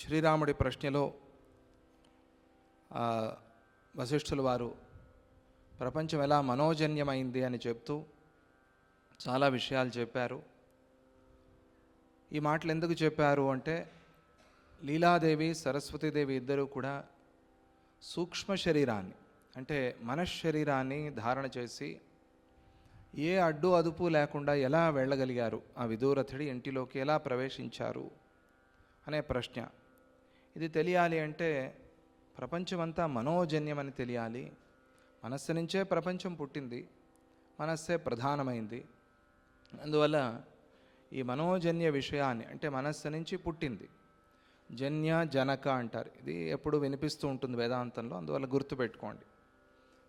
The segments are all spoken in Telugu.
శ్రీరాముడి ప్రశ్నలో వశిష్ఠుల వారు ప్రపంచం ఎలా మనోజన్యమైంది అని చెప్తూ చాలా విషయాలు చెప్పారు. ఈ మాటలు ఎందుకు చెప్పారు అంటే, లీలాదేవి సరస్వతీదేవి ఇద్దరూ కూడా సూక్ష్మ శరీరాన్ని అంటే మనశ్శరీరాన్ని ధారణ చేసి ఏ అడ్డు అదుపు లేకుండా ఎలా వెళ్ళగలిగారు, ఆ విదూరథుడి ఇంటిలోకి ఎలా ప్రవేశించారు అనే ప్రశ్న. ఇది తెలియాలి అంటే ప్రపంచమంతా మనోజన్యమని తెలియాలి. మనస్సు నుంచే ప్రపంచం పుట్టింది, మనస్సే ప్రధానమైంది. అందువల్ల ఈ మనోజన్య విషయాన్ని అంటే మనస్సు నుంచి పుట్టింది. జన్య జనక అంటారు, ఇది ఎప్పుడు వినిపిస్తూ ఉంటుంది వేదాంతంలో, అందువల్ల గుర్తుపెట్టుకోండి.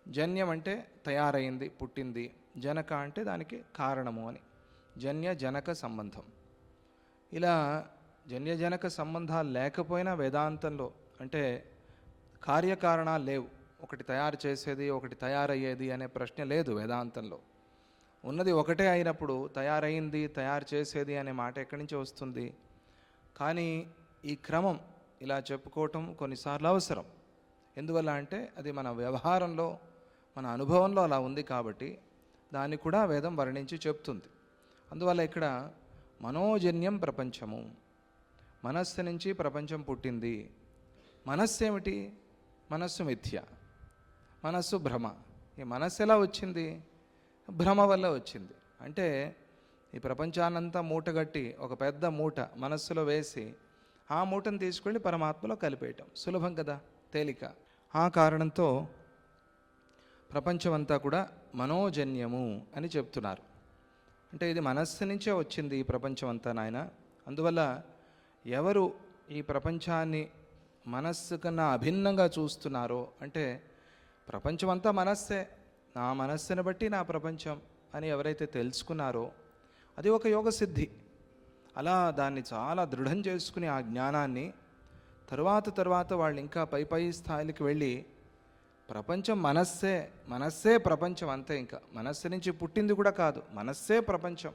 జన్యం అంటే తయారైంది, పుట్టింది. జనక అంటే దానికి కారణము అని. జన్య జనక సంబంధం. ఇలా జన్యజనక సంబంధాలు లేకపోయినా వేదాంతంలో అంటే కార్యకారణాలు లేవు. ఒకటి తయారు చేసేది ఒకటి తయారయ్యేది అనే ప్రశ్న లేదు వేదాంతంలో. ఉన్నది ఒకటే అయినప్పుడు తయారైంది తయారు చేసేది అనే మాట ఎక్కడి నుంచి వస్తుంది? కానీ ఈ క్రమం ఇలా చెప్పుకోవటం కొన్నిసార్లు అవసరం. ఎందువల్ల అంటే అది మన వ్యవహారంలో మన అనుభవంలో అలా ఉంది కాబట్టి దాన్ని కూడా వేదం వర్ణించి చెప్తుంది. అందువల్ల ఇక్కడ మనోజన్యం ప్రపంచము, మనస్సు నుంచి ప్రపంచం పుట్టింది. మనస్సు ఏమిటి? మనస్సు మిథ్య, మనస్సు భ్రమ. ఈ మనస్సు ఎలా వచ్చింది? భ్రమ వల్ల వచ్చింది. అంటే ఈ ప్రపంచాన్నంతా మూటగట్టి ఒక పెద్ద మూట మనస్సులో వేసి ఆ మూటను తీసుకెళ్ళి పరమాత్మలో కలిపేయటం సులభం కదా, తేలిక. ఆ కారణంతో ప్రపంచమంతా కూడా మనోజన్యము అని చెప్తున్నారు. అంటే ఇది మనస్సు నుంచే వచ్చింది ఈ ప్రపంచం అంతా నాయన. అందువల్ల ఎవరు ఈ ప్రపంచాన్ని మనస్సు కన్నా అభిన్నంగా చూస్తున్నారో, అంటే ప్రపంచమంతా మనస్సే, నా మనస్సుని బట్టి నా ప్రపంచం అని ఎవరైతే తెలుసుకున్నారో అది ఒక యోగ సిద్ధి. అలా దాన్ని చాలా దృఢం చేసుకుని ఆ జ్ఞానాన్ని తరువాత వాళ్ళు ఇంకా పై స్థాయికి వెళ్ళి ప్రపంచం మనస్సే, మనస్సే ప్రపంచం అంతే, ఇంకా మనస్సు నుంచి పుట్టింది కూడా కాదు, మనస్సే ప్రపంచం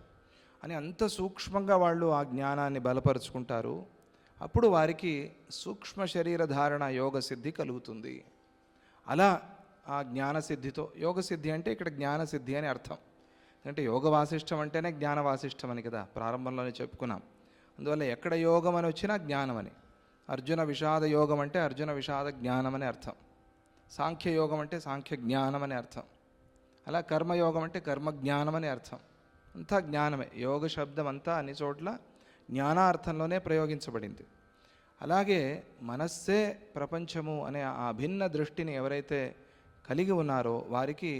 అని అంత సూక్ష్మంగా వాళ్ళు ఆ జ్ఞానాన్ని బలపరుచుకుంటారు. అప్పుడు వారికి సూక్ష్మ శరీర ధారణ యోగ సిద్ధి కలుగుతుంది. అలా ఆ జ్ఞానసిద్ధితో, యోగసిద్ధి అంటే ఇక్కడ జ్ఞానసిద్ధి అని అర్థం. అంటే యోగ వాసిష్టం అంటేనే జ్ఞాన వాసిష్టం అని కదా ప్రారంభంలోనే చెప్పుకున్నాం. అందువల్ల ఎక్కడ యోగం అని వచ్చినా జ్ఞానం అని. అర్జున విషాద యోగం అంటే అర్జున విషాద జ్ఞానం అని అర్థం. సాంఖ్యయోగం అంటే సాంఖ్య జ్ఞానం అని అర్థం. అలా కర్మయోగం అంటే కర్మజ్ఞానం అని అర్థం. అంతా జ్ఞానమే. యోగ శబ్దం అంతా అన్ని చోట్ల జ్ఞానార్థంలోనే ప్రయోగించబడింది. అలాగే మనస్సే ప్రపంచము అనే ఆ భిన్న దృష్టిని ఎవరైతే కలిగి ఉన్నారో వారికి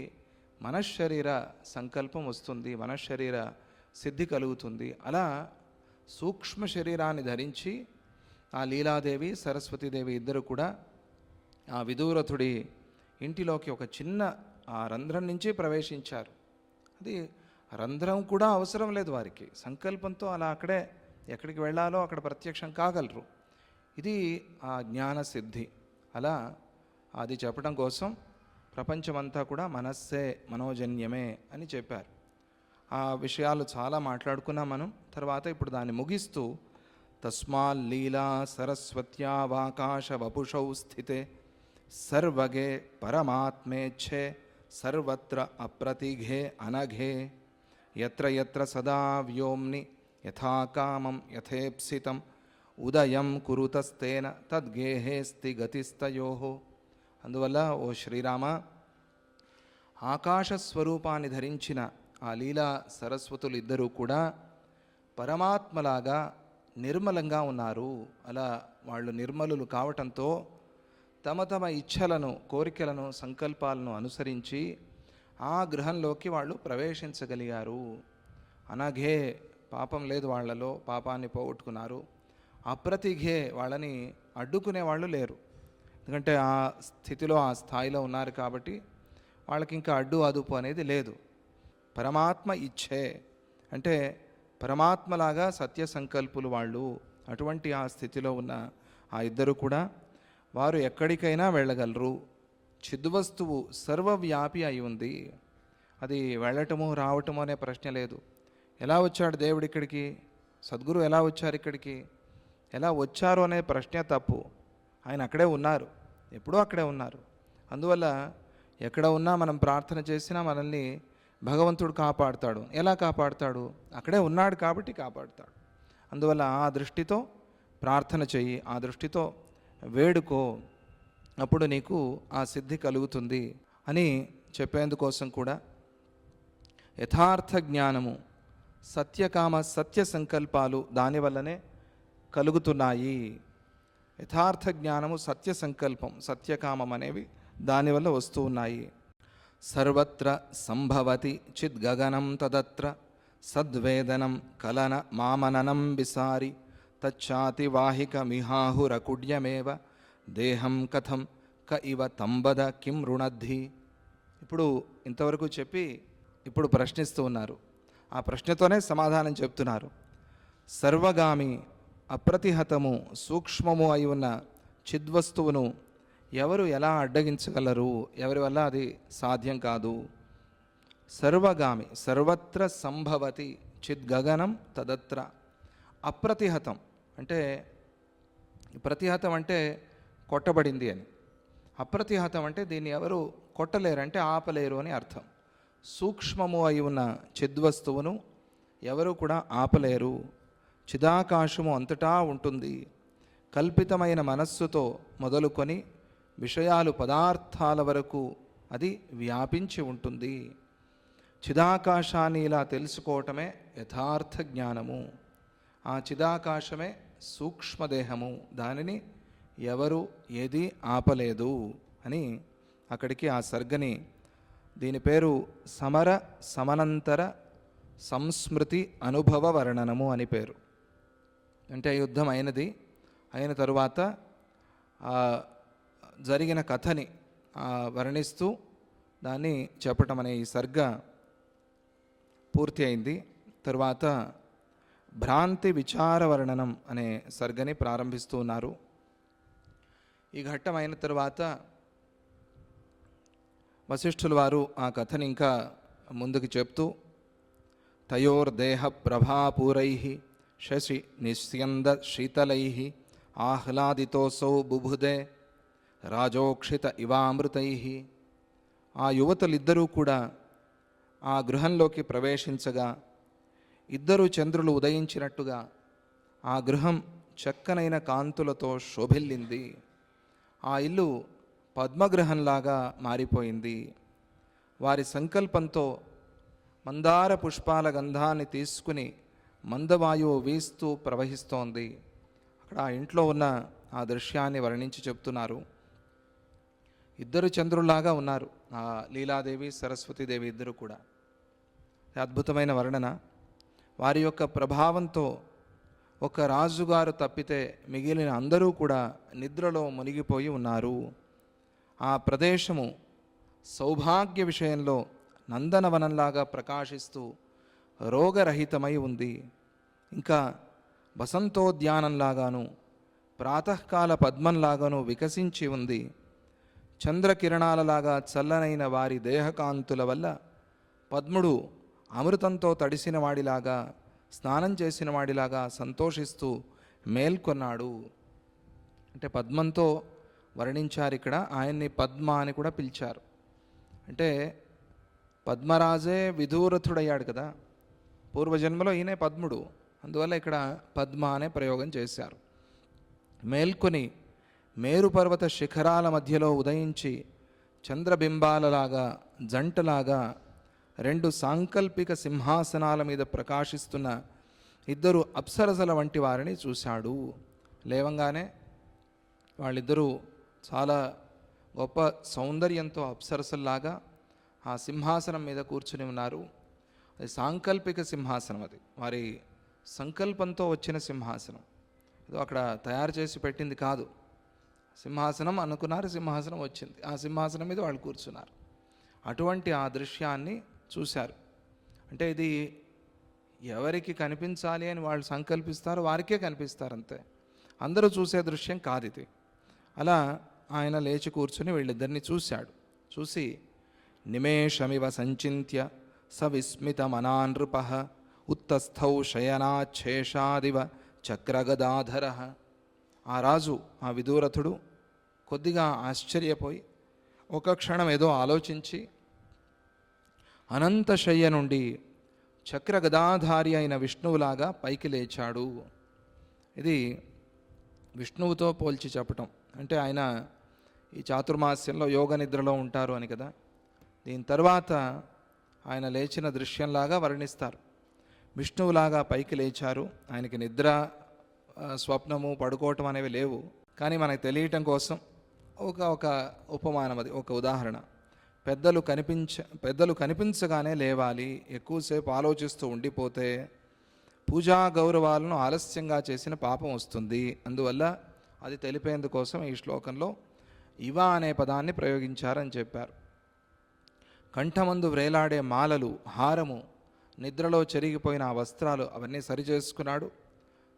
మనశ్శరీర సంకల్పం వస్తుంది, మనశ్శరీర సిద్ధి కలుగుతుంది. అలా సూక్ష్మ శరీరాన్ని ధరించి ఆ లీలాదేవి సరస్వతీదేవి ఇద్దరు కూడా ఆ విదూరథుడి ఇంటిలోకి ఒక చిన్న ఆ రంధ్రం నుంచి ప్రవేశించారు. అది రంధ్రం కూడా అవసరం లేదు వారికి, సంకల్పంతో అలా అక్కడే ఎక్కడికి వెళ్ళాలో అక్కడ ప్రత్యక్షం కాగలరు. ఇది ఆ జ్ఞాన సిద్ధి. అలా అది చెప్పడం కోసం ప్రపంచమంతా కూడా మనస్సే మనోజన్యమే అని చెప్పారు. ఆ విషయాలు చాలా మాట్లాడుకున్నాం మనం. తర్వాత ఇప్పుడు దాన్ని ముగిస్తూ తస్మాల్లీలా సరస్వత్యావాకాశ వపుషౌ స్థితే సర్వగే పరమాత్మేచ్ఛే సర్వత్ర అప్రతిఘే అనఘే యత్ర యత్ర సదా వ్యోమ్ని యథాకామం యథేప్సితం ఉదయం కురుతస్తేన తద్గేహేస్తి గతిస్తయోః. అందువల్ల ఓ శ్రీరామ, ఆకాశస్వరూపాన్ని ధరించిన ఆ లీలా సరస్వతులు ఇద్దరూ కూడా పరమాత్మలాగా నిర్మలంగా ఉన్నారు. అలా వాళ్ళు నిర్మలులు కావటంతో తమ తమ ఇచ్ఛలను, కోరికలను, సంకల్పాలను అనుసరించి ఆ గృహంలోకి వాళ్ళు ప్రవేశించగలిగారు. అనఘే, పాపం లేదు వాళ్ళలో, పాపాన్ని పోగొట్టుకున్నారు. అప్రతిఘే, వాళ్ళని అడ్డుకునే వాళ్ళు లేరు. ఎందుకంటే ఆ స్థితిలో ఆ స్థాయిలో ఉన్నారు కాబట్టి వాళ్ళకి ఇంకా అడ్డు అదుపు అనేది లేదు. పరమాత్మ ఇచ్చే అంటే పరమాత్మలాగా సత్య సంకల్పులు వాళ్ళు. అటువంటి ఆ స్థితిలో ఉన్న ఆ ఇద్దరు కూడా వారు ఎక్కడికైనా వెళ్ళగలరు. చిద్వస్తువు సర్వవ్యాపి అయి ఉంది. అది వెళ్ళటము రావటము అనే ప్రశ్న లేదు. ఎలా వచ్చాడు దేవుడు ఇక్కడికి? సద్గురు ఎలా వచ్చారు ఇక్కడికి? ఎలా వచ్చారు అనే ప్రశ్న తప్పు. ఆయన అక్కడే ఉన్నారు, ఎప్పుడూ అక్కడే ఉన్నారు. అందువల్ల ఎక్కడ ఉన్నా మనం ప్రార్థన చేసినా మనల్ని భగవంతుడు కాపాడుతాడు. ఎలా కాపాడుతాడు? అక్కడే ఉన్నాడు కాబట్టి కాపాడుతాడు. అందువల్ల ఆ దృష్టితో ప్రార్థన చెయ్యి, ఆ దృష్టితో వేడుకో, అప్పుడు నీకు ఆ సిద్ధి కలుగుతుంది అని చెప్పేందుకోసం కూడా యథార్థ జ్ఞానము, సత్యకామ సత్య సంకల్పాలు దానివల్లనే కలుగుతున్నాయి. యథార్థ జ్ఞానము, సత్య సంకల్పం, సత్యకామం అనేవి దానివల్ల వస్తూ ఉన్నాయి. సర్వత్ర సంభవతి చిద్గగనం తదత్ర సద్వేదనం కలన మామననం విసారి తచ్చాతి వాహిక మిహాహురకుడ్యమేవ దేహం కథం క ఇవ తంబద కిం రుణద్ధి. ఇప్పుడు ఇంతవరకు చెప్పి ఇప్పుడు ప్రశ్నిస్తూ ఉన్నారు. ఆ ప్రశ్నతోనే సమాధానం చెప్తున్నారు. సర్వగామి, అప్రతిహతము, సూక్ష్మము అయి ఉన్న చిద్వస్తువును ఎవరు ఎలా అడ్డగించగలరు? ఎవరి వల్ల అది సాధ్యం కాదు. సర్వగామి, సర్వత్ర సంభవతి చిద్గగనం తదత్ర. అప్రతిహతం అంటే, ప్రతిహతం అంటే కొట్టబడింది అని, అప్రతిహతం అంటే దీన్ని ఎవరు కొట్టలేరు, అంటే ఆపలేరు అని అర్థం. సూక్ష్మము అయి ఉన్న చిద్వస్తువును ఎవరు కూడా ఆపలేరు. చిదాకాశము అంతటా ఉంటుంది. కల్పితమైన మనస్సుతో మొదలుకొని విషయాలు, పదార్థాల వరకు అది వ్యాపించి ఉంటుంది. చిదాకాశాన్ని ఇలా తెలుసుకోవటమే యథార్థ జ్ఞానము. ఆ చిదాకాశమే సూక్ష్మదేహము, దానిని ఎవరు ఏది ఆపలేదు అని అక్కడికి ఆ సర్గని, దీని పేరు సమర సమనంతర సంస్మృతి అనుభవ వర్ణనము అని పేరు. అంటే యుద్ధం అయిన తరువాత జరిగిన కథని వర్ణిస్తూ దాన్ని చెప్పటం అనే ఈ సర్గ పూర్తి అయింది. తరువాత భ్రాంతి విచార వర్ణనం అనే సర్గని ప్రారంభిస్తూ ఉన్నారు. ఈ ఘట్టం అయిన తరువాత వశిష్ఠుల వారు ఆ కథని ఇంకా ముందుకు చెప్తూ, తయోర్దేహ ప్రభాపూరై శశి నిస్యంద శీతలై ఆహ్లాదితోసౌ బుభుదే రాజోక్షిత ఇవామృతై. ఆ యువతులిద్దరూ కూడా ఆ గృహంలోకి ప్రవేశించగా ఇద్దరు చంద్రులు ఉదయించినట్టుగా ఆ గృహం చక్కనైన కాంతులతో శోభిల్లింది. ఆ ఇల్లు పద్మగృహంలాగా మారిపోయింది. వారి సంకల్పంతో మందార పుష్పాల గంధాన్ని తీసుకుని మందవాయువు వీస్తూ ప్రవహిస్తోంది. అక్కడ ఆ ఇంట్లో ఉన్న ఆ దృశ్యాన్ని వర్ణించి చెప్తున్నారు. ఇద్దరు చంద్రుల్లాగా ఉన్నారు, ఆ లీలాదేవి సరస్వతీదేవి ఇద్దరు కూడా. అద్భుతమైన వర్ణన. వారి యొక్క ప్రభావంతో ఒక రాజుగారు తప్పితే మిగిలిన అందరూ కూడా నిద్రలో మునిగిపోయి ఉన్నారు. ఆ ప్రదేశము సౌభాగ్య విషయంలో నందనవనంలాగా ప్రకాశిస్తూ రోగరహితమై ఉంది. ఇంకా వసంతోద్యానంలాగాను ప్రాతకాల పద్మంలాగాను వికసించి ఉంది. చంద్రకిరణాలలాగా చల్లనైన వారి దేహకాంతుల వల్ల పద్ముడు అమృతంతో తడిసిన వాడిలాగా, స్నానం చేసిన వాడిలాగా సంతోషిస్తూ మేల్కొన్నాడు. అంటే పద్మంతో వర్ణించారు ఇక్కడ. ఆయన్ని పద్మ అని కూడా పిలిచారు. అంటే పద్మరాజే విధూరథుడయ్యాడు కదా, పూర్వజన్మలో ఈయనే పద్ముడు. అందువల్ల ఇక్కడ పద్మ అనే ప్రయోగం చేశారు. మేల్కొని మేరుపర్వత శిఖరాల మధ్యలో ఉదయించి చంద్రబింబాలలాగా, జంటలాగా రెండు సాంకల్పిక సింహాసనాల మీద ప్రకాశిస్తున్న ఇద్దరు అప్సరసల వంటి వారిని చూశాడు. లేవంగానే వాళ్ళిద్దరూ చాలా గొప్ప సౌందర్యంతో అప్సరసల్లాగా ఆ సింహాసనం మీద కూర్చుని ఉన్నారు. అది సాంకల్పిక సింహాసనం, అది వారి సంకల్పంతో వచ్చిన సింహాసనం. ఏదో అక్కడ తయారు చేసి పెట్టింది కాదు. సింహాసనం అనుకున్నారు, సింహాసనం వచ్చింది, ఆ సింహాసనం మీద వాళ్ళు కూర్చున్నారు. అటువంటి ఆ దృశ్యాన్ని చూశారు. అంటే ఇది ఎవరికి కనిపించాలి అని వాళ్ళు సంకల్పిస్తారు, వారికే కనిపిస్తారు అంతే. అందరూ చూసే దృశ్యం కాదు ఇది. అలా ఆయన లేచి కూర్చుని వీళ్ళిద్దరిని చూశాడు. చూసి నిమేషమివ సంచింత్య సవిస్మితమనానృప ఉత్తస్థౌ శయనాచ్ఛేషాదివ చక్రగదాధర. ఆ రాజు, ఆ విదూరథుడు కొద్దిగా ఆశ్చర్యపోయి ఒక క్షణం ఏదో ఆలోచించి అనంత శయ్య నుండి చక్ర గదాధారి అయిన విష్ణువులాగా పైకి లేచాడు. ఇది విష్ణువుతో పోల్చి చెప్పటం. అంటే ఆయన ఈ చాతుర్మాస్యంలో యోగ నిద్రలో ఉంటారు అని కదా. దీని తర్వాత ఆయన లేచిన దృశ్యంలాగా వర్ణిస్తారు. విష్ణువులాగా పైకి లేచారు. ఆయనకి నిద్ర, స్వప్నము, పడుకోవటం అనేవి లేవు. కానీ మనకు తెలియటం కోసం ఒక ఉపమానం, అది ఒక ఉదాహరణ. పెద్దలు కనిపించగానే లేవాలి. ఎక్కువసేపు ఆలోచిస్తూ ఉండిపోతే పూజా గౌరవాలను ఆలస్యంగా చేసిన పాపం వస్తుంది. అందువల్ల అది తెలిపేందుకోసం ఈ శ్లోకంలో ఇవ అనే పదాన్ని ప్రయోగించారని చెప్పారు. కంఠమందు వ్రేలాడే మాలలు, హారము, నిద్రలో చెరిగిపోయిన ఆ వస్త్రాలు అవన్నీ సరి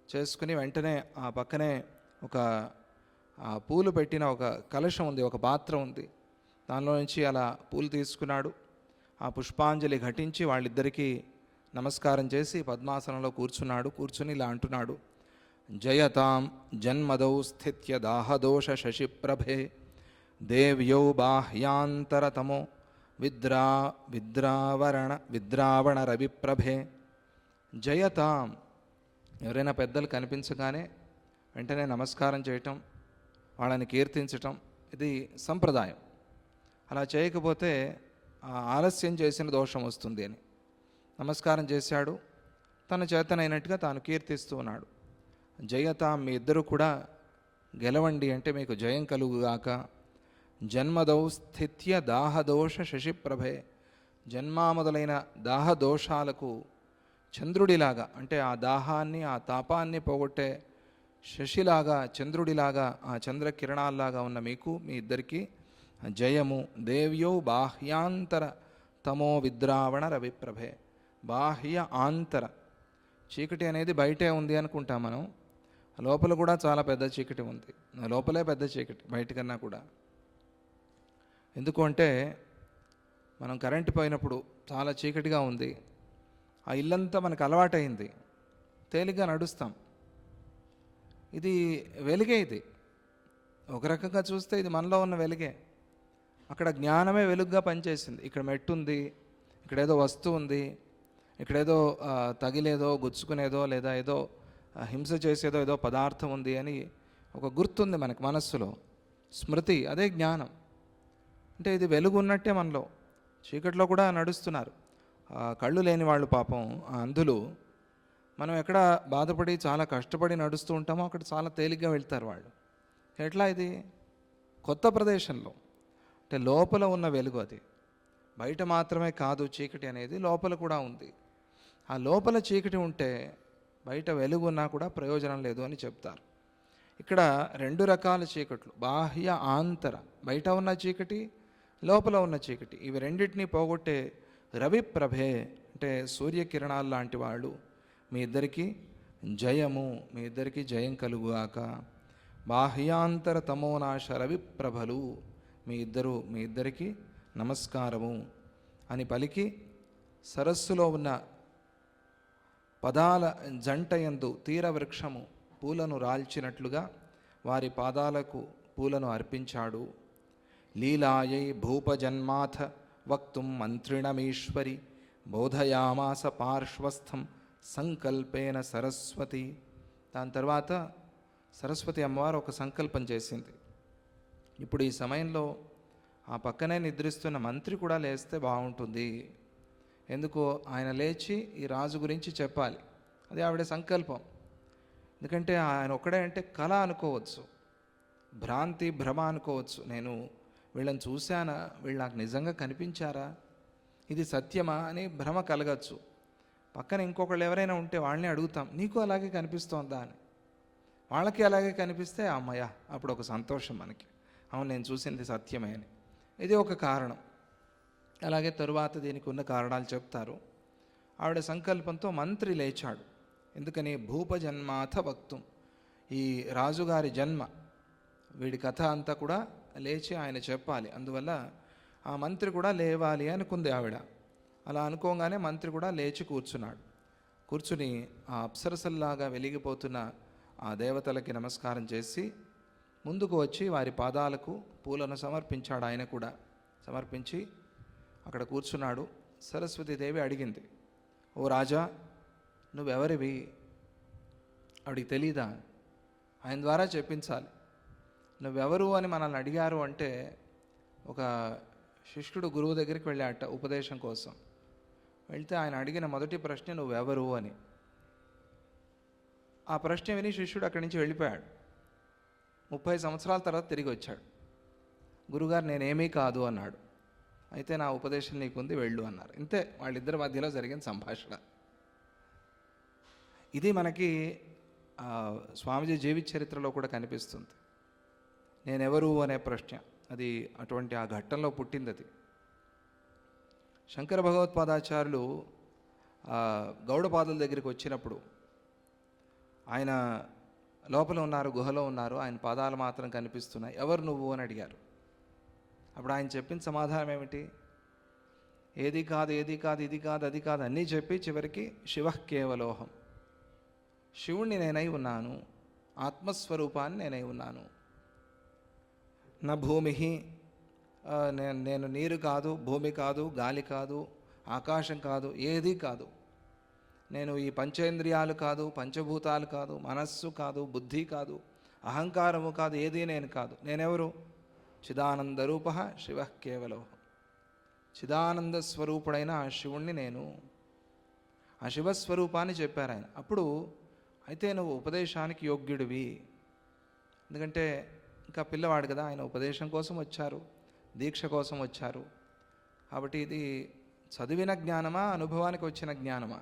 చేసుకుని వెంటనే ఆ పక్కనే ఒక పూలు పెట్టిన ఒక కలశం ఉంది, ఒక పాత్ర ఉంది. దానిలో నుంచి అలా పూలు తీసుకున్నాడు. ఆ పుష్పాంజలి ఘటించి వాళ్ళిద్దరికీ నమస్కారం చేసి పద్మాసనంలో కూర్చుని ఇలా అంటున్నాడు: జయతాం జన్మదౌ స్థిత్య దాహదోష శశిప్రభే దేవ్యౌ బాహ్యాంతరతమో విద్రావణ రవిప్రభే. జయతాం, ఎవరైనా పెద్దలు కనిపించగానే వెంటనే నమస్కారం చేయటం, వాళ్ళని కీర్తించటం, ఇది సంప్రదాయం. అలా చేయకపోతే ఆలస్యం చేసిన దోషం వస్తుంది అని నమస్కారం చేశాడు. తన చేతనైనట్టుగా తాను కీర్తిస్తూ ఉన్నాడు. జయతాం, మీ ఇద్దరు కూడా గెలవండి, అంటే మీకు జయం కలుగుగాక. జన్మదౌ స్థిత్య దాహదోష శశిప్రభే, జన్మ మొదలైన దాహదోషాలకు చంద్రుడిలాగా, అంటే ఆ దాహాన్ని, ఆ తాపాన్ని పోగొట్టే శశిలాగా, చంద్రుడిలాగా, ఆ చంద్రకిరణాల్లాగా ఉన్న మీకు, మీ ఇద్దరికీ జయము. దేవ్యౌ బాహ్యాంతర తమో విద్రావణ రవిప్రభే. బాహ్య ఆంతర చీకటి అనేది బయటే ఉంది అనుకుంటాం మనం. లోపల కూడా చాలా పెద్ద చీకటి ఉంది. లోపలే పెద్ద చీకటి బయటకన్నా కూడా. ఎందుకు అంటే మనం కరెంటు పోయినప్పుడు చాలా చీకటిగా ఉంది, ఆ ఇల్లంతా మనకు అలవాటైంది, తేలిగ్గా నడుస్తాం. ఇది వెలుగే. ఇది ఒక రకంగా చూస్తే ఇది మనలో ఉన్న వెలుగే. అక్కడ జ్ఞానమే వెలుగుగా పనిచేసింది. ఇక్కడ మెట్టు ఉంది, ఇక్కడేదో వస్తువు ఉంది, ఇక్కడేదో తగిలేదో, గుచ్చుకునేదో, లేదా ఏదో హింస చేసేదో ఏదో పదార్థం ఉంది అని ఒక గుర్తుంది మనకు మనస్సులో, స్మృతి. అదే జ్ఞానం. అంటే ఇది వెలుగు ఉన్నట్టే మనలో. చీకట్లో కూడా నడుస్తున్నారు కళ్ళు లేని వాళ్ళు, పాపం ఆ అంధులు. మనం ఎక్కడ బాధపడి చాలా కష్టపడి నడుస్తూ ఉంటామో అక్కడ చాలా తేలిగ్గా వెళ్తారు వాళ్ళు. ఎట్లా? ఇది కొత్త ప్రదేశంలో, అంటే లోపల ఉన్న వెలుగు అది. బయట మాత్రమే కాదు చీకటి అనేది, లోపల కూడా ఉంది. ఆ లోపల చీకటి ఉంటే బయట వెలుగు ఉన్నా కూడా ప్రయోజనం లేదు అని చెప్తారు. ఇక్కడ రెండు రకాల చీకట్లు, బాహ్య ఆంతర, బయట ఉన్న చీకటి, లోపల ఉన్న చీకటి. ఇవి రెండింటినీ పోగొట్టే రవిప్రభే, అంటే సూర్యకిరణాలు లాంటి వాళ్ళు మీ ఇద్దరికీ జయము, మీ ఇద్దరికీ జయం కలుగుగాక. బాహ్యాంతర తమోనాశ రవిప్రభలు, మీ ఇద్దరికీ నమస్కారము అని పలికి సరస్సులో ఉన్న పదాల జంటయందు తీరవృక్షము పూలను రాల్చినట్లుగా వారి పాదాలకు పూలను అర్పించాడు. లీలాయై భూపజన్మాథ వక్తుం మంత్రిణమీశ్వరి బోధయామాస పార్శ్వస్థం సంకల్పేన సరస్వతి. దాని తర్వాత సరస్వతి అమ్మవారు ఒక సంకల్పం చేసింది. ఇప్పుడు ఈ సమయంలో ఆ పక్కనే నిద్రిస్తున్న మంత్రి కూడా లేస్తే బాగుంటుంది. ఎందుకు? ఆయన లేచి ఈ రాజు గురించి చెప్పాలి. అది ఆవిడ సంకల్పం. ఎందుకంటే ఆయన ఒక్కడే అంటే కళ అనుకోవచ్చు, భ్రాంతి, భ్రమ అనుకోవచ్చు. నేను వీళ్ళని చూశానా, వీళ్ళు నాకు నిజంగా కనిపించారా, ఇది సత్యమా అని భ్రమ కలగచ్చు. పక్కన ఇంకొకళ్ళు ఎవరైనా ఉంటే వాళ్ళని అడుగుతాం, నీకు అలాగే కనిపిస్తోందా అని. వాళ్ళకి అలాగే కనిపిస్తే అమ్మయ్య, అప్పుడు ఒక సంతోషం మనకి, అవును నేను చూసింది సత్యమే అని. ఇది ఒక కారణం. అలాగే తరువాత దీనికి ఉన్న కారణాలు చెప్తారు. ఆవిడ సంకల్పంతో మంత్రి లేచాడు. ఎందుకని? భూపజన్మాథ వక్తుం, ఈ రాజుగారి జన్మ, వీడి కథ అంతా కూడా లేచి ఆయన చెప్పాలి. అందువల్ల ఆ మంత్రి కూడా లేవాలి అనుకుంది ఆవిడ. అలా అనుకోగానే మంత్రి కూడా లేచి కూర్చున్నాడు. కూర్చుని ఆ అప్సరసల్లాగా వెలిగిపోతున్న ఆ దేవతలకి నమస్కారం చేసి ముందుకు వచ్చి వారి పాదాలకు పూలను సమర్పించాడు. ఆయన కూడా సమర్పించి అక్కడ కూర్చున్నాడు. సరస్వతీదేవి అడిగింది, ఓ రాజా, నువ్వెవరివి? ఆవిడికి తెలీదా? ఆయన ద్వారా చెప్పించాలి. నువ్వెవరు అని మనల్ని అడిగారు అంటే, ఒక శిష్యుడు గురువు దగ్గరికి వెళ్ళాట ఉపదేశం కోసం. వెళ్తే ఆయన అడిగిన మొదటి ప్రశ్న నువ్వెవరు అని. ఆ ప్రశ్న విని శిష్యుడు అక్కడి నుంచి వెళ్ళిపోయాడు. 30 సంవత్సరాల తర్వాత తిరిగి వచ్చాడు. గురుగారు నేనేమీ కాదు అన్నాడు. అయితే నా ఉపదేశం నీకుంది, వెళ్ళు అన్నారు. ఇంతే వాళ్ళిద్దరి మధ్యలో జరిగిన సంభాషణ. ఇది మనకి స్వామీజీ జీవిత చరిత్రలో కూడా కనిపిస్తుంది. నేనెవరు అనే ప్రశ్న, అది అటువంటి ఆ ఘట్టంలో పుట్టింది. అది శంకర భగవత్పాదాచార్యులు గౌడపాదుల దగ్గరికి వచ్చినప్పుడు, ఆయన లోపల ఉన్నారు, గుహలో ఉన్నారు, ఆయన పాదాలు మాత్రం కనిపిస్తున్నాయి, ఎవరు నువ్వు అని అడిగారు. అప్పుడు ఆయన చెప్పిన సమాధానం ఏమిటి? ఏది కాదు, ఏది కాదు, ఇది కాదు, అది కాదు అన్నీ చెప్పి చివరికి శివః కేవలోహం, శివుణ్ణి నేనై ఉన్నాను, ఆత్మస్వరూపాన్ని నేనై ఉన్నాను. నా భూమి, నేను నీరు కాదు, భూమి కాదు, గాలి కాదు, ఆకాశం కాదు, ఏదీ కాదు. నేను ఈ పంచేంద్రియాలు కాదు, పంచభూతాలు కాదు, మనస్సు కాదు, బుద్ధి కాదు, అహంకారము కాదు, ఏదీ నేను కాదు. నేనెవరు? చిదానంద రూప శివః కేవలోహం, చిదానంద స్వరూపుడైన ఆ శివుణ్ణి నేను. ఆ శివస్వరూపాన్ని చెప్పారు ఆయన. అప్పుడు అయితే నువ్వు ఉపదేశానికి యోగ్యుడివి. ఎందుకంటే ఇంకా పిల్లవాడు కదా, ఆయన ఉపదేశం కోసం వచ్చారు, దీక్ష కోసం వచ్చారు. కాబట్టి ఇది చదివిన జ్ఞానమా, అనుభవానికి వచ్చిన జ్ఞానమా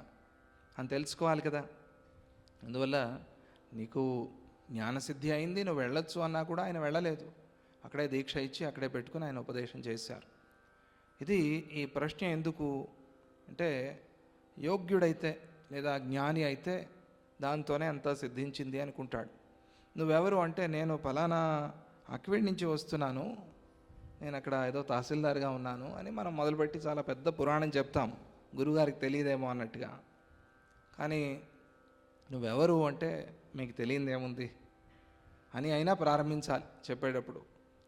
అని తెలుసుకోవాలి కదా. అందువల్ల నీకు జ్ఞానసిద్ధి అయింది, నువ్వు వెళ్ళొచ్చు అన్నా కూడా ఆయన వెళ్ళలేదు. అక్కడే దీక్ష ఇచ్చి అక్కడే పెట్టుకుని ఆయన ఉపదేశం చేశారు. ఇది ఈ ప్రశ్న ఎందుకు అంటే, యోగ్యుడైతే లేదా జ్ఞాని అయితే దాంతోనే అంతా సిద్ధించింది అనుకుంటాడు. నువ్వెవరు అంటే, నేను ఫలానా అక్విడ్ నుంచి వస్తున్నాను, నేను అక్కడ ఏదో తహసీల్దార్గా ఉన్నాను అని మనం మొదలుపెట్టి చాలా పెద్ద పురాణం చెప్తాం, గురువుగారికి తెలియదేమో అన్నట్టుగా. కానీ నువ్వెవరు అంటే మీకు తెలియదేముంది అని అయినా ప్రారంభించాలి చెప్పేటప్పుడు.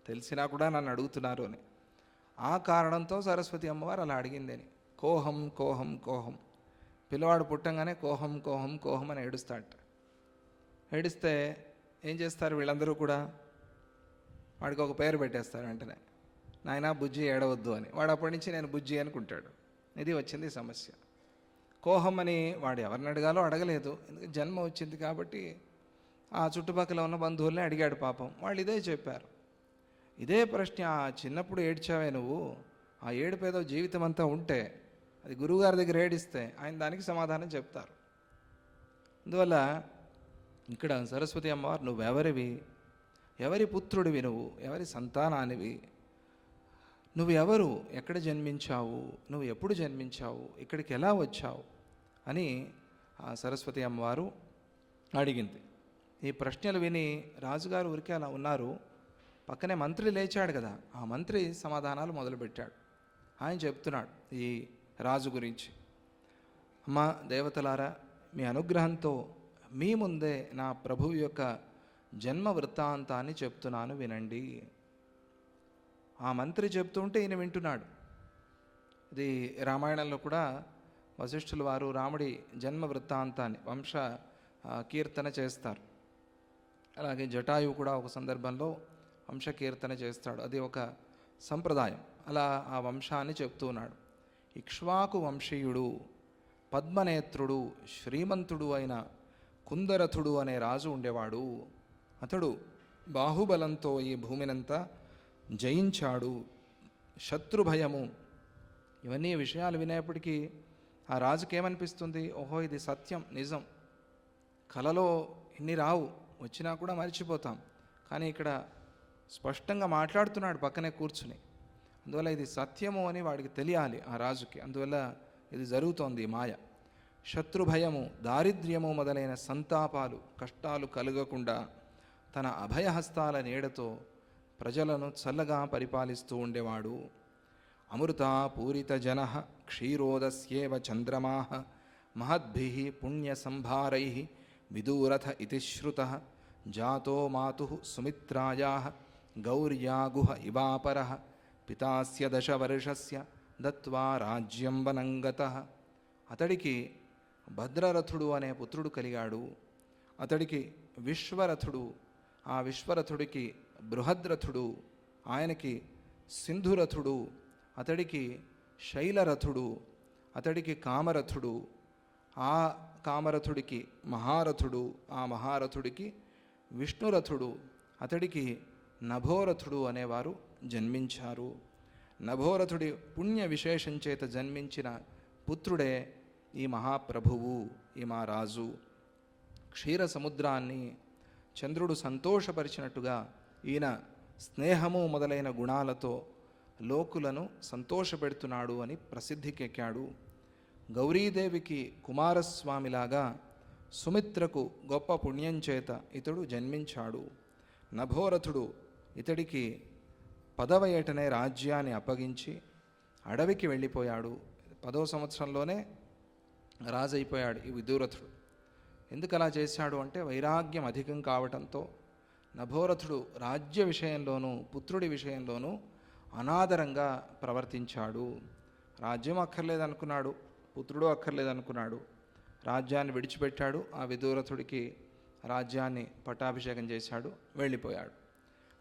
తెలిసినా కూడా నన్ను అడుగుతున్నారు అని. ఆ కారణంతో సరస్వతి అమ్మవారు అలా అడిగిందని. కోహం కోహం కోహం, పిల్లవాడు పుట్టంగానే కోహం కోహం కోహం అని ఏడుస్తాడట. ఏడిస్తే ఏం చేస్తారు వీళ్ళందరూ కూడా? వాడికి ఒక పేరు పెట్టేస్తారు వెంటనే, నాయనా బుజ్జి ఏడవద్దు అని. వాడు అప్పటి నుంచి నేను బుజ్జి అనుకుంటాడు. ఇది వచ్చింది సమస్య. కోహం అని వాడు ఎవరిని అడగాలో అడగలేదు, ఎందుకంటే జన్మ వచ్చింది కాబట్టి ఆ చుట్టుపక్కల ఉన్న బంధువుల్ని అడిగాడు. పాపం వాళ్ళు ఇదే చెప్పారు. ఇదే ప్రశ్న, చిన్నప్పుడు ఏడ్చావే నువ్వు, ఆ ఏడుపేదో జీవితం అంతా ఉంటే అది గురువుగారి దగ్గర ఏడిస్తే ఆయన దానికి సమాధానం చెప్తారు. అందువల్ల ఇక్కడ సరస్వతి అమ్మవారు, నువ్వెవరివి, ఎవరి పుత్రుడివి, నువ్వు ఎవరి సంతానానివి, నువ్వు ఎవరు, ఎక్కడ జన్మించావు, నువ్వు ఎప్పుడు జన్మించావు, ఇక్కడికి ఎలా వచ్చావు అని ఆ సరస్వతి అమ్మవారు అడిగింది. ఈ ప్రశ్నలు విని రాజుగారు ఊరికే అలా ఉన్నారు. పక్కనే మంత్రి లేచాడు కదా, ఆ మంత్రి సమాధానాలు మొదలుపెట్టాడు. ఆయన చెప్తున్నాడు ఈ రాజు గురించి. అమ్మ దేవతలారా, మీ అనుగ్రహంతో మీ ముందే నా ప్రభువు యొక్క జన్మ వృత్తాంతాన్ని చెప్తున్నాను, వినండి. ఆ మంత్రి చెప్తుంటే ఈయన వింటున్నాడు. ఇది రామాయణంలో కూడా వశిష్ఠుల వారు రాముడి జన్మ వృత్తాంతాన్ని వంశ కీర్తన చేస్తారు. అలాగే జటాయువు కూడా ఒక సందర్భంలో వంశ కీర్తన చేస్తాడు. అది ఒక సంప్రదాయం. అలా ఆ వంశాన్ని చెప్తూ ఉన్నాడు. ఇక్ష్వాకు వంశీయుడు, పద్మనేత్రుడు, శ్రీమంతుడు అయిన కుందరథుడు అనే రాజు ఉండేవాడు. అతడు బాహుబలంతో ఈ భూమినంతా జయించాడు. శత్రుభయము, ఇవన్నీ విషయాలు వినేప్పటికీ ఆ రాజుకి ఏమనిపిస్తుంది? ఓహో, ఇది సత్యం, నిజం. కలలో ఇన్ని రావు, వచ్చినా కూడా మర్చిపోతాం. కానీ ఇక్కడ స్పష్టంగా మాట్లాడుతున్నాడు పక్కనే కూర్చుని. అందువల్ల ఇది సత్యము అని వాడికి తెలియాలి ఆ రాజుకి. అందువల్ల ఇది జరుగుతోంది మాయ. శత్రుభయము, దారిద్ర్యము మొదలైన సంతాపాలు, కష్టాలు కలగకుండా తన అభయహస్తాల నీడతో ప్రజలను చల్లగా పరిపాలిస్తూ ఉండేవాడు. అమృత పూరిత జన క్షీరోదస్యేవ చంద్రమా మహద్భి పుణ్య సంభారై విదూరథ ఇతి శ్రుతః జాతో మాతుః సుమిత్రాయాః గౌర్యాగుహ ఇవాపరః పితాస్య దశవర్షస్య దత్వా రాజ్యం వనంగతః. అతడికి భద్రరథుడు అనే పుత్రుడు కలిగాడు. అతడికి విశ్వరథుడు, ఆ విశ్వరథుడికి బృహద్రథుడు, ఆయనకి సింధురథుడు, అతడికి శైలరథుడు, అతడికి కామరథుడు, ఆ కామరథుడికి మహారథుడు, ఆ మహారథుడికి విష్ణురథుడు, అతడికి నభోరథుడు అనేవారు జన్మించారు. నభోరథుడి పుణ్య విశేషం చేత జన్మించిన పుత్రుడే ఈ మహాప్రభువు, ఈ మా రాజు. క్షీర సముద్రాన్ని చంద్రుడు సంతోషపరిచినట్టుగా ఈయన స్నేహము మొదలైన గుణాలతో లోకులను సంతోషపెడుతున్నాడు అని ప్రసిద్ధికెక్కాడు. గౌరీదేవికి కుమారస్వామిలాగా సుమిత్రకు గొప్ప పుణ్యం చేత ఇతడు జన్మించాడు. నభోరథుడు ఇతడికి 10వ ఏటనే రాజ్యాన్ని అప్పగించి అడవికి వెళ్ళిపోయాడు. 10వ సంవత్సరంలోనే రాజైపోయాడు ఈ విదూరథుడు. ఎందుకు అలా చేశాడు అంటే వైరాగ్యం అధికం కావటంతో నభోరథుడు రాజ్య విషయంలోనూ పుత్రుడి విషయంలోనూ అనాదరంగా ప్రవర్తించాడు. రాజ్యం అక్కర్లేదనుకున్నాడు, పుత్రుడు అక్కర్లేదనుకున్నాడు. రాజ్యాన్ని విడిచిపెట్టాడు. ఆ విదూరథుడికి రాజ్యాన్ని పట్టాభిషేకం చేశాడు, వెళ్ళిపోయాడు.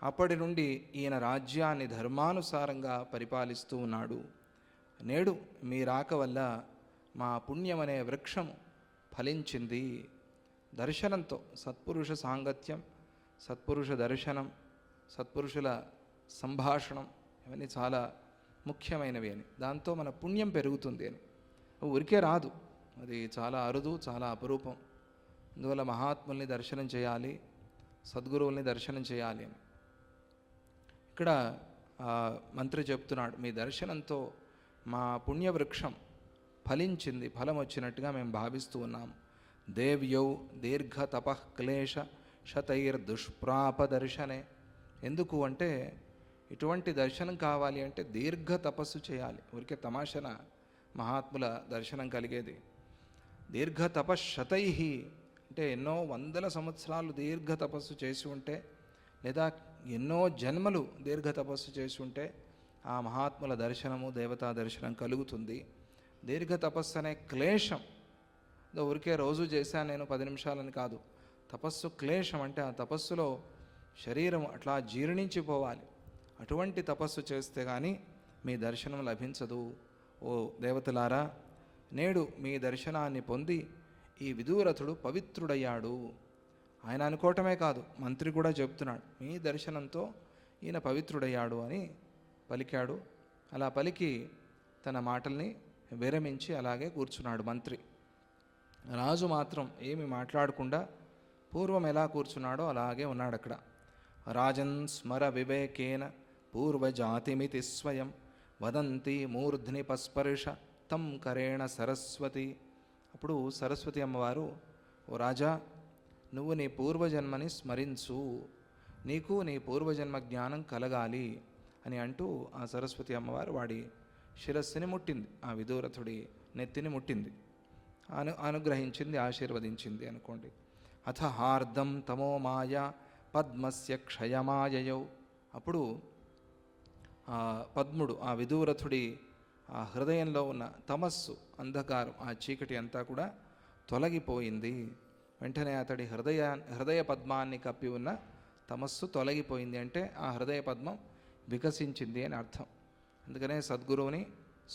అప్పటి నుండి ఈయన రాజ్యాన్ని ధర్మానుసారంగా పరిపాలిస్తూ ఉన్నాడు. నేడు మీ రాక వల్ల మా పుణ్యమనే వృక్షం ఫలించింది. దర్శనంతో సత్పురుష సాంగత్యం, సత్పురుష దర్శనం, సత్పురుషుల సంభాషణం ఇవన్నీ చాలా ముఖ్యమైనవి అని, దాంతో మన పుణ్యం పెరుగుతుంది అని. ఊరికే రాదు, అది చాలా అరుదు, చాలా అపరూపం. అందువల్ల మహాత్ముల్ని దర్శనం చేయాలి, సద్గురువుల్ని దర్శనం చేయాలి అని. ఇక్కడ మంత్రి చెప్తున్నాడు, మీ దర్శనంతో మా పుణ్యవృక్షం ఫలించింది, ఫలం వచ్చినట్టుగా మేము భావిస్తూ ఉన్నాం. దేవ్యౌ దీర్ఘ తపః క్లేశ శతైర్దుష్ప్రాప దర్శనే. ఎందుకు అంటే ఇటువంటి దర్శనం కావాలి అంటే దీర్ఘ తపస్సు చేయాలి. ఊరికే తమాషన మహాత్ముల దర్శనం కలిగేది. దీర్ఘ తపశ్శతై అంటే ఎన్నో వందల సంవత్సరాలు దీర్ఘ తపస్సు చేసి ఉంటే, లేదా ఎన్నో జన్మలు దీర్ఘ తపస్సు చేసి ఉంటే ఆ మహాత్ముల దర్శనము, దేవతా దర్శనం కలుగుతుంది. దీర్ఘ తపస్సు అనే క్లేశం ఊరికే రోజు చేశాను నేను 10 నిమిషాలని కాదు. తపస్సు క్లేశం అంటే ఆ తపస్సులో శరీరం అట్లా జీర్ణించిపోవాలి. అటువంటి తపస్సు చేస్తే కానీ మీ దర్శనం లభించదు. ఓ దేవతలారా, నేడు మీ దర్శనాన్ని పొంది ఈ విదూరథుడు పవిత్రుడయ్యాడు. ఆయన అనుకోవటమే కాదు, మంత్రి కూడా చెప్తున్నాడు, మీ దర్శనంతో ఈయన పవిత్రుడయ్యాడు అని పలికాడు. అలా పలికి తన మాటల్ని విరమించి అలాగే కూర్చున్నాడు మంత్రి. రాజు మాత్రం ఏమి మాట్లాడకుండా పూర్వం ఎలా కూర్చున్నాడో అలాగే ఉన్నాడు అక్కడ. రాజన్ స్మర వివేకేన పూర్వజాతిమితి స్వయం వదంతి మూర్ధ్ని పస్పర్శ తం కరేణ సరస్వతి. అప్పుడు సరస్వతి అమ్మవారు, ఓ రాజా, నువ్వు నీ పూర్వజన్మని స్మరించు, నీకు నీ పూర్వజన్మ జ్ఞానం కలగాలి అని అంటూ ఆ సరస్వతి అమ్మవారు వాడి శిరస్సుని ముట్టింది, ఆ విదూరథుడి నెత్తిని ముట్టింది, అనుగ్రహించింది, ఆశీర్వదించింది అనుకోండి. అథ హార్దం తమో మాయ పద్మస్య క్షయమాయయౌ. అప్పుడు పద్ముడు, ఆ విదూరథుడి ఆ హృదయంలో ఉన్న తమస్సు, అంధకారం, ఆ చీకటి అంతా కూడా తొలగిపోయింది. వెంటనే అతడి హృదయ పద్మాన్ని కప్పి ఉన్న తమస్సు తొలగిపోయింది. అంటే ఆ హృదయ పద్మం వికసించింది అని అర్థం. అందుకనే సద్గురువుని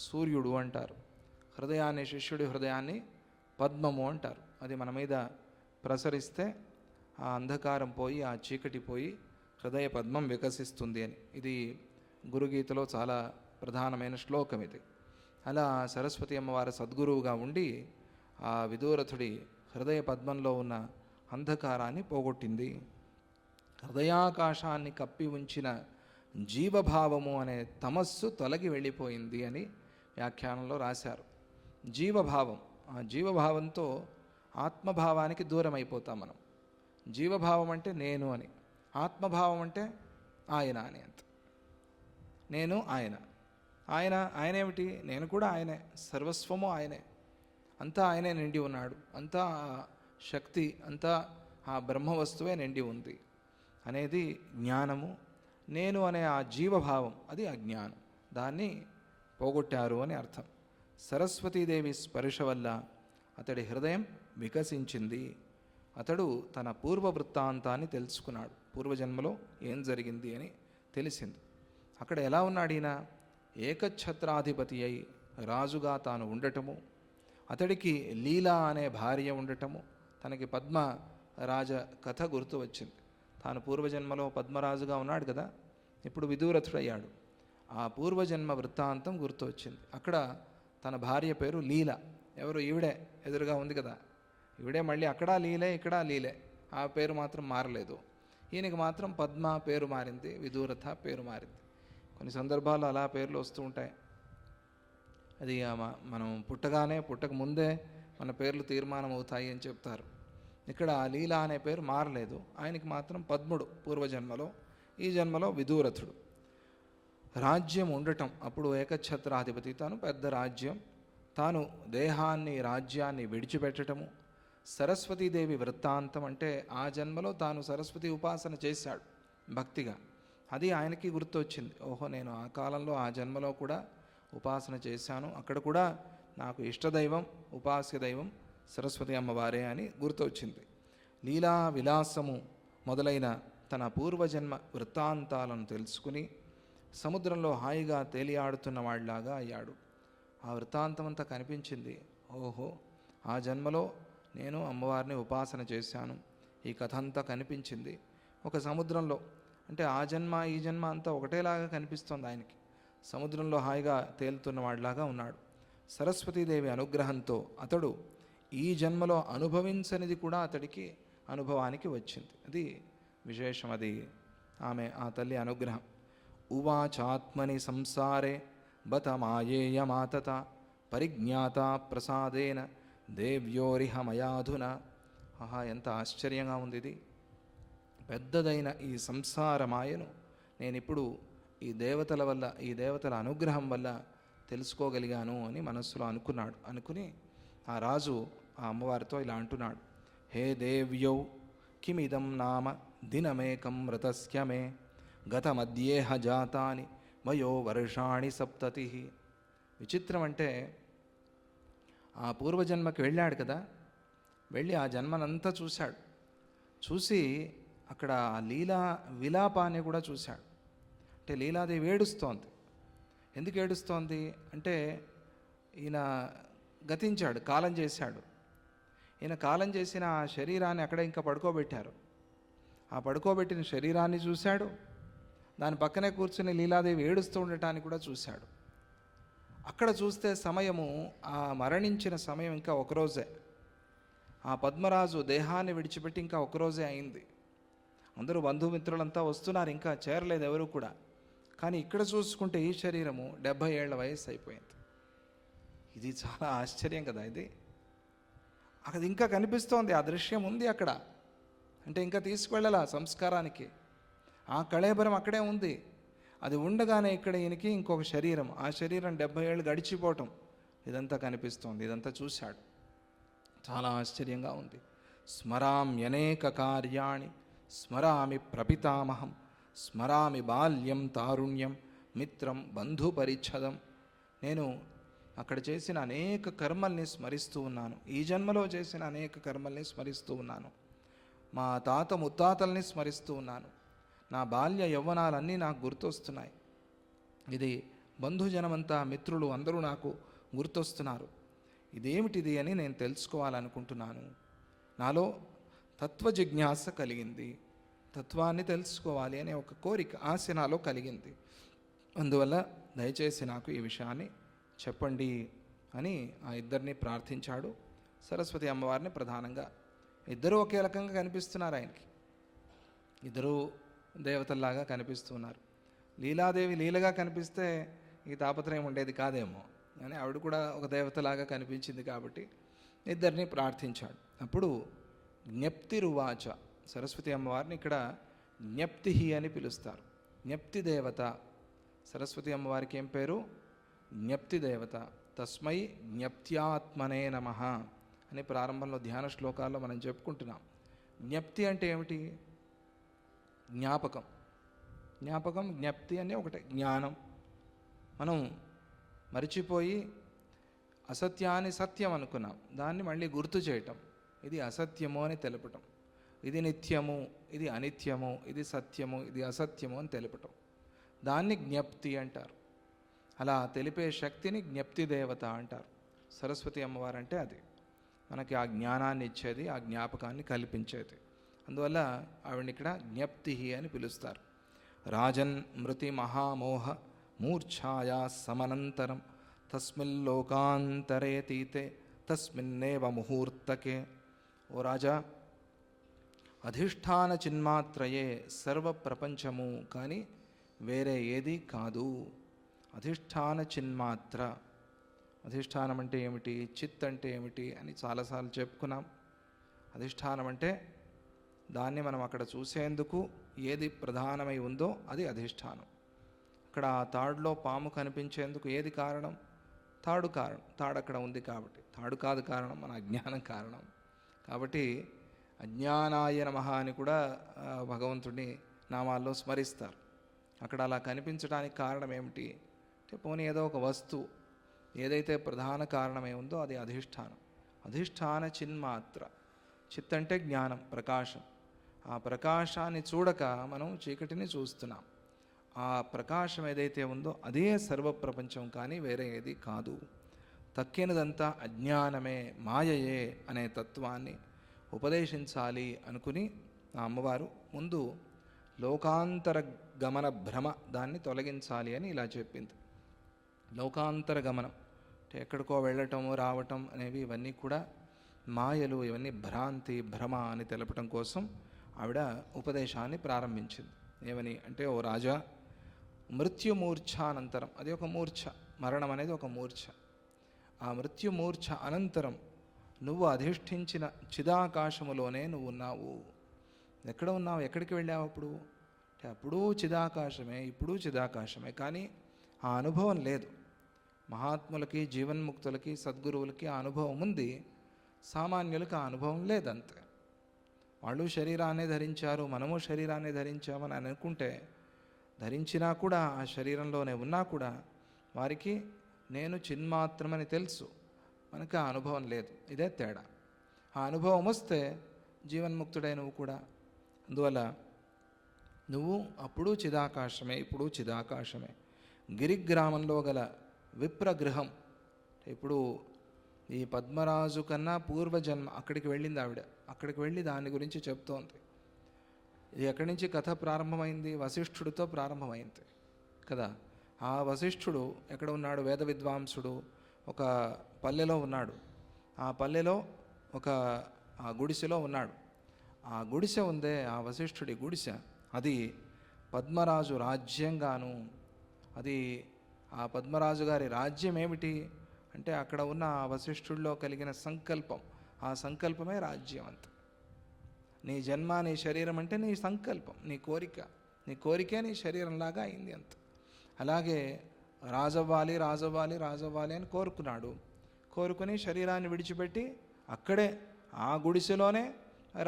సూర్యుడు అంటారు, హృదయాన్ని, శిష్యుడి హృదయాన్ని పద్మము అంటారు. అది మన మీద ప్రసరిస్తే ఆ అంధకారం పోయి, ఆ చీకటి పోయి హృదయ పద్మం వికసిస్తుంది అని. ఇది గురుగీతలో చాలా ప్రధానమైన శ్లోకం ఇది. అలా సరస్వతి అమ్మవారి సద్గురువుగా ఉండి ఆ విదూరథుడి హృదయ పద్మంలో ఉన్న అంధకారాన్ని పోగొట్టింది. హృదయాకాశాన్ని కప్పి ఉంచిన జీవభావము అనే తమస్సు తొలగి వెళ్ళిపోయింది అని వ్యాఖ్యానంలో రాశారు. జీవభావం, ఆ జీవభావంతో ఆత్మభావానికి దూరం అయిపోతాం మనం. జీవభావం అంటే నేను అని, ఆత్మభావం అంటే ఆయన అని. అంత నేను ఆయన, ఆయనేమిటి, నేను కూడా ఆయనే, సర్వస్వము ఆయనే, అంతా ఆయనే నిండి ఉన్నాడు, అంతా శక్తి అంతా ఆ బ్రహ్మ వస్తువే నిండి ఉంది అనేది జ్ఞానము. నేను అనే ఆ జీవభావం అది అజ్ఞానం. దాన్ని పోగొట్టారు అని అర్థం. సరస్వతీదేవి స్పర్శ వల్ల అతడి హృదయం వికసించింది. అతడు తన పూర్వ వృత్తాంతాన్ని తెలుసుకున్నాడు. పూర్వజన్మలో ఏం జరిగింది అని తెలిసింది. అక్కడ ఎలా ఉన్నాడు ఈయన? ఏకఛత్రాధిపతి అయి రాజుగా తాను ఉండటము, అతడికి లీలా అనే భార్య ఉండటము, తనకి పద్మ రాజ కథ గుర్తు వచ్చింది. తాను పూర్వజన్మలో పద్మరాజుగా ఉన్నాడు కదా, ఇప్పుడు విదూరథుడయ్యాడు. ఆ పూర్వజన్మ వృత్తాంతం గుర్తు వచ్చింది. అక్కడ తన భార్య పేరు లీల. ఎవరు? ఈవిడే, ఎదురుగా ఉంది కదా ఈవిడే. మళ్ళీ అక్కడ లీలే, ఇక్కడ లీలే. ఆ పేరు మాత్రం మారలేదు. ఈయనకి మాత్రం పద్మ పేరు మారింది, విదూరథ పేరు మారింది. కొన్ని సందర్భాల్లో అలా పేర్లు వస్తూ ఉంటాయి. అది మనం పుట్టక ముందే మన పేర్లు తీర్మానం అవుతాయి అని చెప్తారు. ఇక్కడ లీలా అనే పేరు మారలేదు. ఆయనకి మాత్రం పద్ముడు పూర్వజన్మలో, ఈ జన్మలో విదూరథుడు. రాజ్యం ఉండటం, అప్పుడు ఏకఛత్రాధిపతి, తాను పెద్ద రాజ్యం, తాను దేహాన్ని రాజ్యాన్ని విడిచిపెట్టడము. సరస్వతీదేవి వృత్తాంతం అంటే ఆ జన్మలో తాను సరస్వతి ఉపాసన చేశాడు భక్తిగా. అది ఆయనకి గుర్తొచ్చింది. ఓహో, నేను ఆ కాలంలో ఆ జన్మలో కూడా ఉపాసన చేశాను, అక్కడ కూడా నాకు ఇష్టదైవం ఉపాస్య దైవం సరస్వతి అమ్మవారే అని గుర్తొచ్చింది. లీలా విలాసము మొదలైన తన పూర్వజన్మ వృత్తాంతాలను తెలుసుకుని సముద్రంలో హాయిగా తేలియాడుతున్న వాళ్ళలాగా అయ్యాడు. ఆ వృత్తాంతం అంతా కనిపించింది. ఓహో, ఆ జన్మలో నేను అమ్మవారిని ఉపాసన చేశాను, ఈ కథ అంతా కనిపించింది. ఒక సముద్రంలో, అంటే ఆ జన్మ ఈ జన్మ అంతా ఒకటేలాగా కనిపిస్తోంది ఆయనకి. సముద్రంలో హాయిగా తేలుతున్న వాడిలాగా ఉన్నాడు. సరస్వతీదేవి అనుగ్రహంతో అతడు ఈ జన్మలో అనుభవించనిది కూడా అతడికి అనుభవానికి వచ్చింది. అది విశేషం. అది ఆమె, ఆ తల్లి అనుగ్రహం. ఉవాచాత్మని సంసారే బత మాయేయ మాతత పరిజ్ఞాత ప్రసాదేన దేవ్యోరిహ మయాధున. ఆహా, ఎంత ఆశ్చర్యంగా ఉంది ఇది. పెద్దదైన ఈ సంసార మాయను నేనిప్పుడు ఈ దేవతల వల్ల, ఈ దేవతల అనుగ్రహం వల్ల తెలుసుకోగలిగాను అని మనస్సులో అనుకున్నాడు. అనుకుని ఆ రాజు ఆ అమ్మవారితో ఇలా అంటున్నాడు. హే దేవ్యౌ కిమిదం నామ దినమేకం మృతస్య మే గతమధ్యేహ జాతాని వయో వర్షాణి సప్తతి. విచిత్రం అంటే ఆ పూర్వజన్మకి వెళ్ళాడు కదా, వెళ్ళి ఆ జన్మనంతా చూశాడు. చూసి అక్కడ ఆ లీలా విలాపాన్ని కూడా చూశాడు. అంటే లీలాదేవి ఏడుస్తోంది. ఎందుకు ఏడుస్తోంది అంటే ఈయన గతించాడు, కాలం చేశాడు. ఈయన కాలం చేసిన ఆ శరీరాన్ని అక్కడ ఇంకా పడుకోబెట్టారు. ఆ పడుకోబెట్టిన శరీరాన్ని చూశాడు, దాని పక్కనే కూర్చుని లీలాదేవి ఏడుస్తూ ఉండటాన్ని కూడా చూశాడు. అక్కడ చూస్తే సమయము, ఆ మరణించిన సమయం ఇంకా ఒకరోజే. ఆ పద్మరాజు దేహాన్ని విడిచిపెట్టి ఇంకా ఒకరోజే అయింది. అందరూ బంధుమిత్రులంతా వస్తున్నారు, ఇంకా చేరలేదు ఎవరు కూడా. కానీ ఇక్కడ చూసుకుంటే ఈ శరీరము 70 ఏళ్ల వయసు అయిపోయింది. ఇది చాలా ఆశ్చర్యం కదా. ఇది అక్కడ ఇంకా కనిపిస్తోంది, ఆ దృశ్యం ఉంది అక్కడ. అంటే ఇంకా తీసుకువెళ్ళాల సంస్కారానికి. ఆ కళేబరం అక్కడే ఉంది. అది ఉండగానే ఇక్కడ ఈయనకి ఇంకొక శరీరం, ఆ శరీరం 70 ఏళ్ళు గడిచిపోవటం, ఇదంతా కనిపిస్తోంది. ఇదంతా చూశాడు. చాలా ఆశ్చర్యంగా ఉంది. స్మరామ్యనేక కార్యాణి స్మరామి ప్రపితామహం స్మరామి బాల్యం తారుణ్యం మిత్రం బంధుపరిచ్ఛదం. నేను అక్కడ చేసిన అనేక కర్మల్ని స్మరిస్తూ ఉన్నాను. ఈ జన్మలో చేసిన అనేక కర్మల్ని స్మరిస్తూ ఉన్నాను. మా తాత ముత్తాతల్ని స్మరిస్తూ ఉన్నాను. నా బాల్య యవ్వనాలన్నీ నాకు గుర్తొస్తున్నాయి. ఇది బంధుజనమంతా, మిత్రులు అందరూ నాకు గుర్తొస్తున్నారు. ఇదేమిటిది అని నేను తెలుసుకోవాలనుకుంటున్నాను. నాలో తత్వ జిజ్ఞాస కలిగింది. తత్వాన్ని తెలుసుకోవాలి అనే ఒక కోరిక, ఆశ నాలో కలిగింది. అందువల్ల దయచేసి నాకు ఈ విషయాన్ని చెప్పండి అని ఆ ఇద్దరిని ప్రార్థించాడు. సరస్వతి అమ్మవారిని ప్రధానంగా. ఇద్దరూ ఒకే రకంగా కనిపిస్తున్నారు ఆయనకి. ఇద్దరూ దేవతల్లాగా కనిపిస్తున్నారు. లీలాదేవి లీలగా కనిపిస్తే ఈ తాపత్రయం ఉండేది కాదేమో అని ఆవిడ కూడా ఒక దేవతలాగా కనిపించింది కాబట్టి ఇద్దరిని ప్రార్థించాడు. అప్పుడు జ్ఞప్తిరువాచ, సరస్వతి అమ్మవారిని ఇక్కడ జ్ఞప్తి అని పిలుస్తారు. జ్ఞప్తి దేవత. సరస్వతి అమ్మవారికి ఏం పేరు? జ్ఞప్తి దేవత. తస్మై జ్ఞప్త్యాత్మనే నమః అని ప్రారంభంలో ధ్యాన శ్లోకాల్లో మనం చెప్పుకుంటున్నాం. జ్ఞప్తి అంటే ఏమిటి? జ్ఞాపకం. జ్ఞాపకం, జ్ఞప్తి అనే ఒకటే. జ్ఞానం. మనం మరిచిపోయి అసత్యాన్ని సత్యం అనుకున్నాం, దాన్ని మళ్ళీ గుర్తు చేయటం. ఇది అసత్యము అని తెలపటం, ఇది నిత్యము, ఇది అనిత్యము, ఇది సత్యము, ఇది అసత్యము అని తెలపటం. దాన్ని జ్ఞప్తి అంటారు. అలా తెలిపే శక్తిని జ్ఞప్తి దేవత అంటారు. సరస్వతి అమ్మవారు అంటే అది మనకి ఆ జ్ఞానాన్ని ఇచ్చేది, ఆ జ్ఞాపకాన్ని కల్పించేది. అందువల్ల ఆవిడని ఇక్కడ జ్ఞప్తి అని పిలుస్తారు. రాజన్ మృతి మహామోహ మూర్ఛాయా సమనంతరం తస్మిల్లోకాంతరే తీతే తస్మిన్నేవ ముహూర్తకే. ఓ రాజా, అధిష్టాన చిన్మాత్రయే సర్వ ప్రపంచము, కానీ వేరే ఏది కాదు. అధిష్టాన చిన్మాత్ర. అధిష్టానం అంటే ఏమిటి, చిత్ అంటే ఏమిటి అని చాలాసార్లు చెప్పుకున్నాం. అధిష్టానం అంటే దాన్ని మనం అక్కడ చూసేందుకు ఏది ప్రధానమై ఉందో అది అధిష్టానం. అక్కడ ఆ తాడులో పాము కనిపించేందుకు ఏది కారణం? తాడు కారణం. తాడు అక్కడ ఉంది కాబట్టి. తాడు కాదు కారణం, మన అజ్ఞానం కారణం. కాబట్టి అజ్ఞానాయ నమః అని కూడా భగవంతుడిని నామాల్లో స్మరిస్తారు. అక్కడ అలా కనిపించడానికి కారణం ఏమిటి అంటే, పోనీ ఏదో ఒక వస్తువు ఏదైతే ప్రధాన కారణమై ఉందో అది అధిష్టానం. అధిష్టాన చిన్మాత్ర. చిత్ అంటే జ్ఞానం, ప్రకాశం. ఆ ప్రకాశాన్ని చూడక మనం చీకటిని చూస్తున్నాం. ఆ ప్రకాశం ఏదైతే ఉందో అదే సర్వప్రపంచం, కానీ వేరే ఏది కాదు. తక్కినదంతా అజ్ఞానమే, మాయయే అనే తత్వాన్ని ఉపదేశించాలి అనుకుని ఆ అమ్మవారు ముందు లోకాంతర గమన భ్రమ దాన్ని తొలగించాలి అని ఇలా చెప్పింది. లోకాంతర గమనం అంటే ఎక్కడికో వెళ్ళటము రావటం అనేవి ఇవన్నీ కూడా మాయలు, ఇవన్నీ భ్రాంతి, భ్రమ అని తెలపటం కోసం ఆవిడ ఉపదేశాన్ని ప్రారంభించింది. ఏమని అంటే, ఓ రాజా, మృత్యుమూర్ఛానంతరం, అది ఒక మూర్ఛ, మరణం అనేది ఒక మూర్ఛ. ఆ మృత్యుమూర్ఛ అనంతరం నువ్వు అధిష్ఠించిన చిదాకాశములోనే నువ్వు ఉన్నావు. ఎక్కడ ఉన్నావు? ఎక్కడికి వెళ్ళావు అప్పుడు అంటే, అప్పుడూ చిదాకాశమే, ఇప్పుడు చిదాకాశమే, కానీ ఆ అనుభవం లేదు. మహాత్ములకి, జీవన్ముక్తులకి, సద్గురువులకి ఆ అనుభవం ఉంది. సామాన్యులకి ఆ అనుభవం లేదంతే. వాళ్ళు శరీరాన్ని ధరించారు, మనము శరీరాన్ని ధరించామని అనుకుంటే, ధరించినా కూడా ఆ శరీరంలోనే ఉన్నా కూడా వారికి నేను చిన్మాత్రమని తెలుసు, మనకి ఆ అనుభవం లేదు. ఇదే తేడా. ఆ అనుభవం వస్తే జీవన్ముక్తుడై నువ్వు కూడా. అందువల్ల నువ్వు అప్పుడు చిదాకాశమే, ఇప్పుడు చిదాకాశమే. గిరిగ్రామంలో గల విప్రగృహం, ఇప్పుడు ఈ పద్మరాజు కన్నా పూర్వజన్మ అక్కడికి వెళ్ళింది ఆవిడ. అక్కడికి వెళ్ళి దాని గురించి చెప్తోంది. ఇది ఎక్కడి నుంచి కథ ప్రారంభమైంది? వశిష్ఠుడితో ప్రారంభమైంది కదా. ఆ వశిష్ఠుడు ఎక్కడ ఉన్నాడు? వేద విద్వాంసుడు ఒక పల్లెలో ఉన్నాడు. ఆ పల్లెలో ఆ గుడిసెలో ఉన్నాడు. ఆ గుడిసె ఉందే, ఆ వశిష్ఠుడి గుడిసె, అది పద్మరాజు రాజ్యంగాను. అది ఆ పద్మరాజు గారి రాజ్యం ఏమిటి అంటే, అక్కడ ఉన్న ఆ వశిష్ఠుడిలో కలిగిన సంకల్పం, ఆ సంకల్పమే రాజ్యం అంత. నీ జన్మ, నీ శరీరం అంటే నీ సంకల్పం, నీ కోరిక. నీ కోరికే నీ శరీరంలాగా అయింది అంత. అలాగే రాజవ్వాలి రాజవ్వాలి రాజవ్వాలి అని కోరుకున్నాడు. కోరుకుని శరీరాన్ని విడిచిపెట్టి అక్కడే ఆ గుడిసెలోనే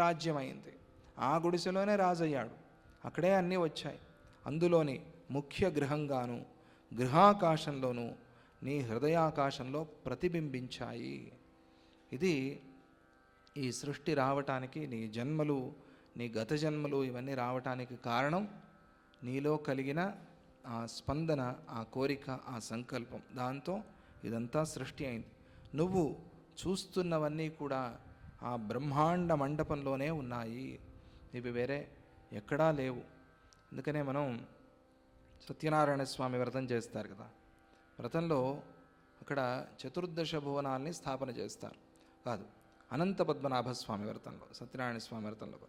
రాజ్యం అయింది. ఆ గుడిసెలోనే రాజయ్యాడు. అక్కడే అన్నీ వచ్చాయి. అందులోని ముఖ్య గృహంగాను, గృహాకాశంలోనూ, నీ హృదయాకాశంలో ప్రతిబింబించాయి. ఇది ఈ సృష్టి రావటానికి, నీ జన్మలు, నీ గత జన్మలు ఇవన్నీ రావటానికి కారణం నీలో కలిగిన ఆ స్పందన, ఆ కోరిక, ఆ సంకల్పం. దాంతో ఇదంతా సృష్టి అయింది. నువ్వు చూస్తున్నవన్నీ కూడా ఆ బ్రహ్మాండ మండపంలోనే ఉన్నాయి. ఇవి వేరే ఎక్కడా లేవు. అందుకనే మనం సత్యనారాయణ స్వామి వ్రతం చేస్తారు కదా. వ్రతంలో అక్కడ చతుర్దశ భువనాల్ని స్థాపన చేస్తారు. కాదు, అనంత పద్మనాభ స్వామి వ్రతంలో, సత్యనారాయణ స్వామి వ్రతంలో.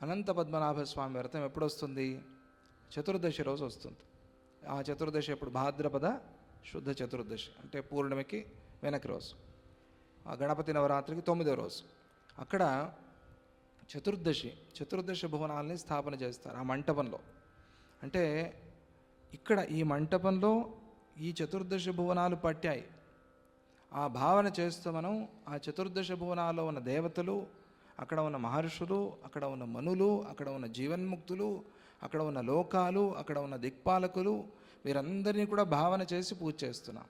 అనంత పద్మనాభ స్వామి వ్రతం ఎప్పుడు వస్తుంది? చతుర్దశి రోజు వస్తుంది. ఆ చతుర్దశి ఎప్పుడు? భాద్రపద శుద్ధ చతుర్దశి, అంటే పూర్ణిమకి వెనక్కి రోజు. ఆ గణపతి నవరాత్రికి 9వ రోజు. అక్కడ చతుర్దశ భువనాల్ని స్థాపన చేస్తారు ఆ మంటపంలో. అంటే ఇక్కడ ఈ మంటపంలో ఈ చతుర్దశ భువనాలు పట్టాయి. ఆ భావన చేస్తూ మనం ఆ చతుర్దశ భువనాల్లో ఉన్న దేవతలు, అక్కడ ఉన్న మహర్షులు, అక్కడ ఉన్న మనులు, అక్కడ ఉన్న జీవన్ముక్తులు, అక్కడ ఉన్న లోకాలు, అక్కడ ఉన్న దిక్పాలకులు, వీరందరినీ కూడా భావన చేసి పూజ చేస్తున్నాం.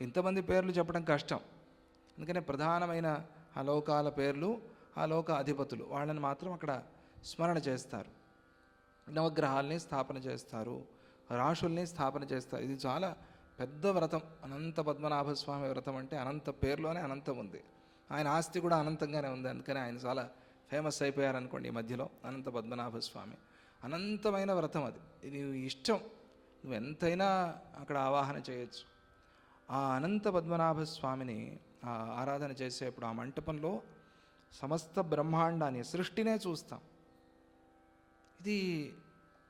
ఇంతమంది పేర్లు చెప్పడం కష్టం, అందుకనే ప్రధానమైన ఆ లోకాల పేర్లు, ఆ లోక అధిపతులు వాళ్ళని మాత్రం అక్కడ స్మరణ చేస్తారు. నవగ్రహాల్ని స్థాపన చేస్తారు, రాశుల్ని స్థాపన చేస్తారు. ఇది చాలా పెద్ద వ్రతం. అనంత పద్మనాభ స్వామి వ్రతం అంటే అనంత పేర్లోనే అనంతం ఉంది. ఆయన ఆస్తి కూడా అనంతంగానే ఉంది, అందుకని ఆయన చాలా ఫేమస్ అయిపోయారనుకోండి ఈ మధ్యలో. అనంత పద్మనాభ స్వామి అనంతమైన వ్రతం అది. ఇది ఇష్టం, నువ్వు ఎంతైనా అక్కడ ఆవాహన చేయొచ్చు. ఆ అనంత పద్మనాభ స్వామిని ఆరాధన చేసేప్పుడు ఆ మంటపంలో సమస్త బ్రహ్మాండాన్ని, సృష్టినే చూస్తాం. ఇది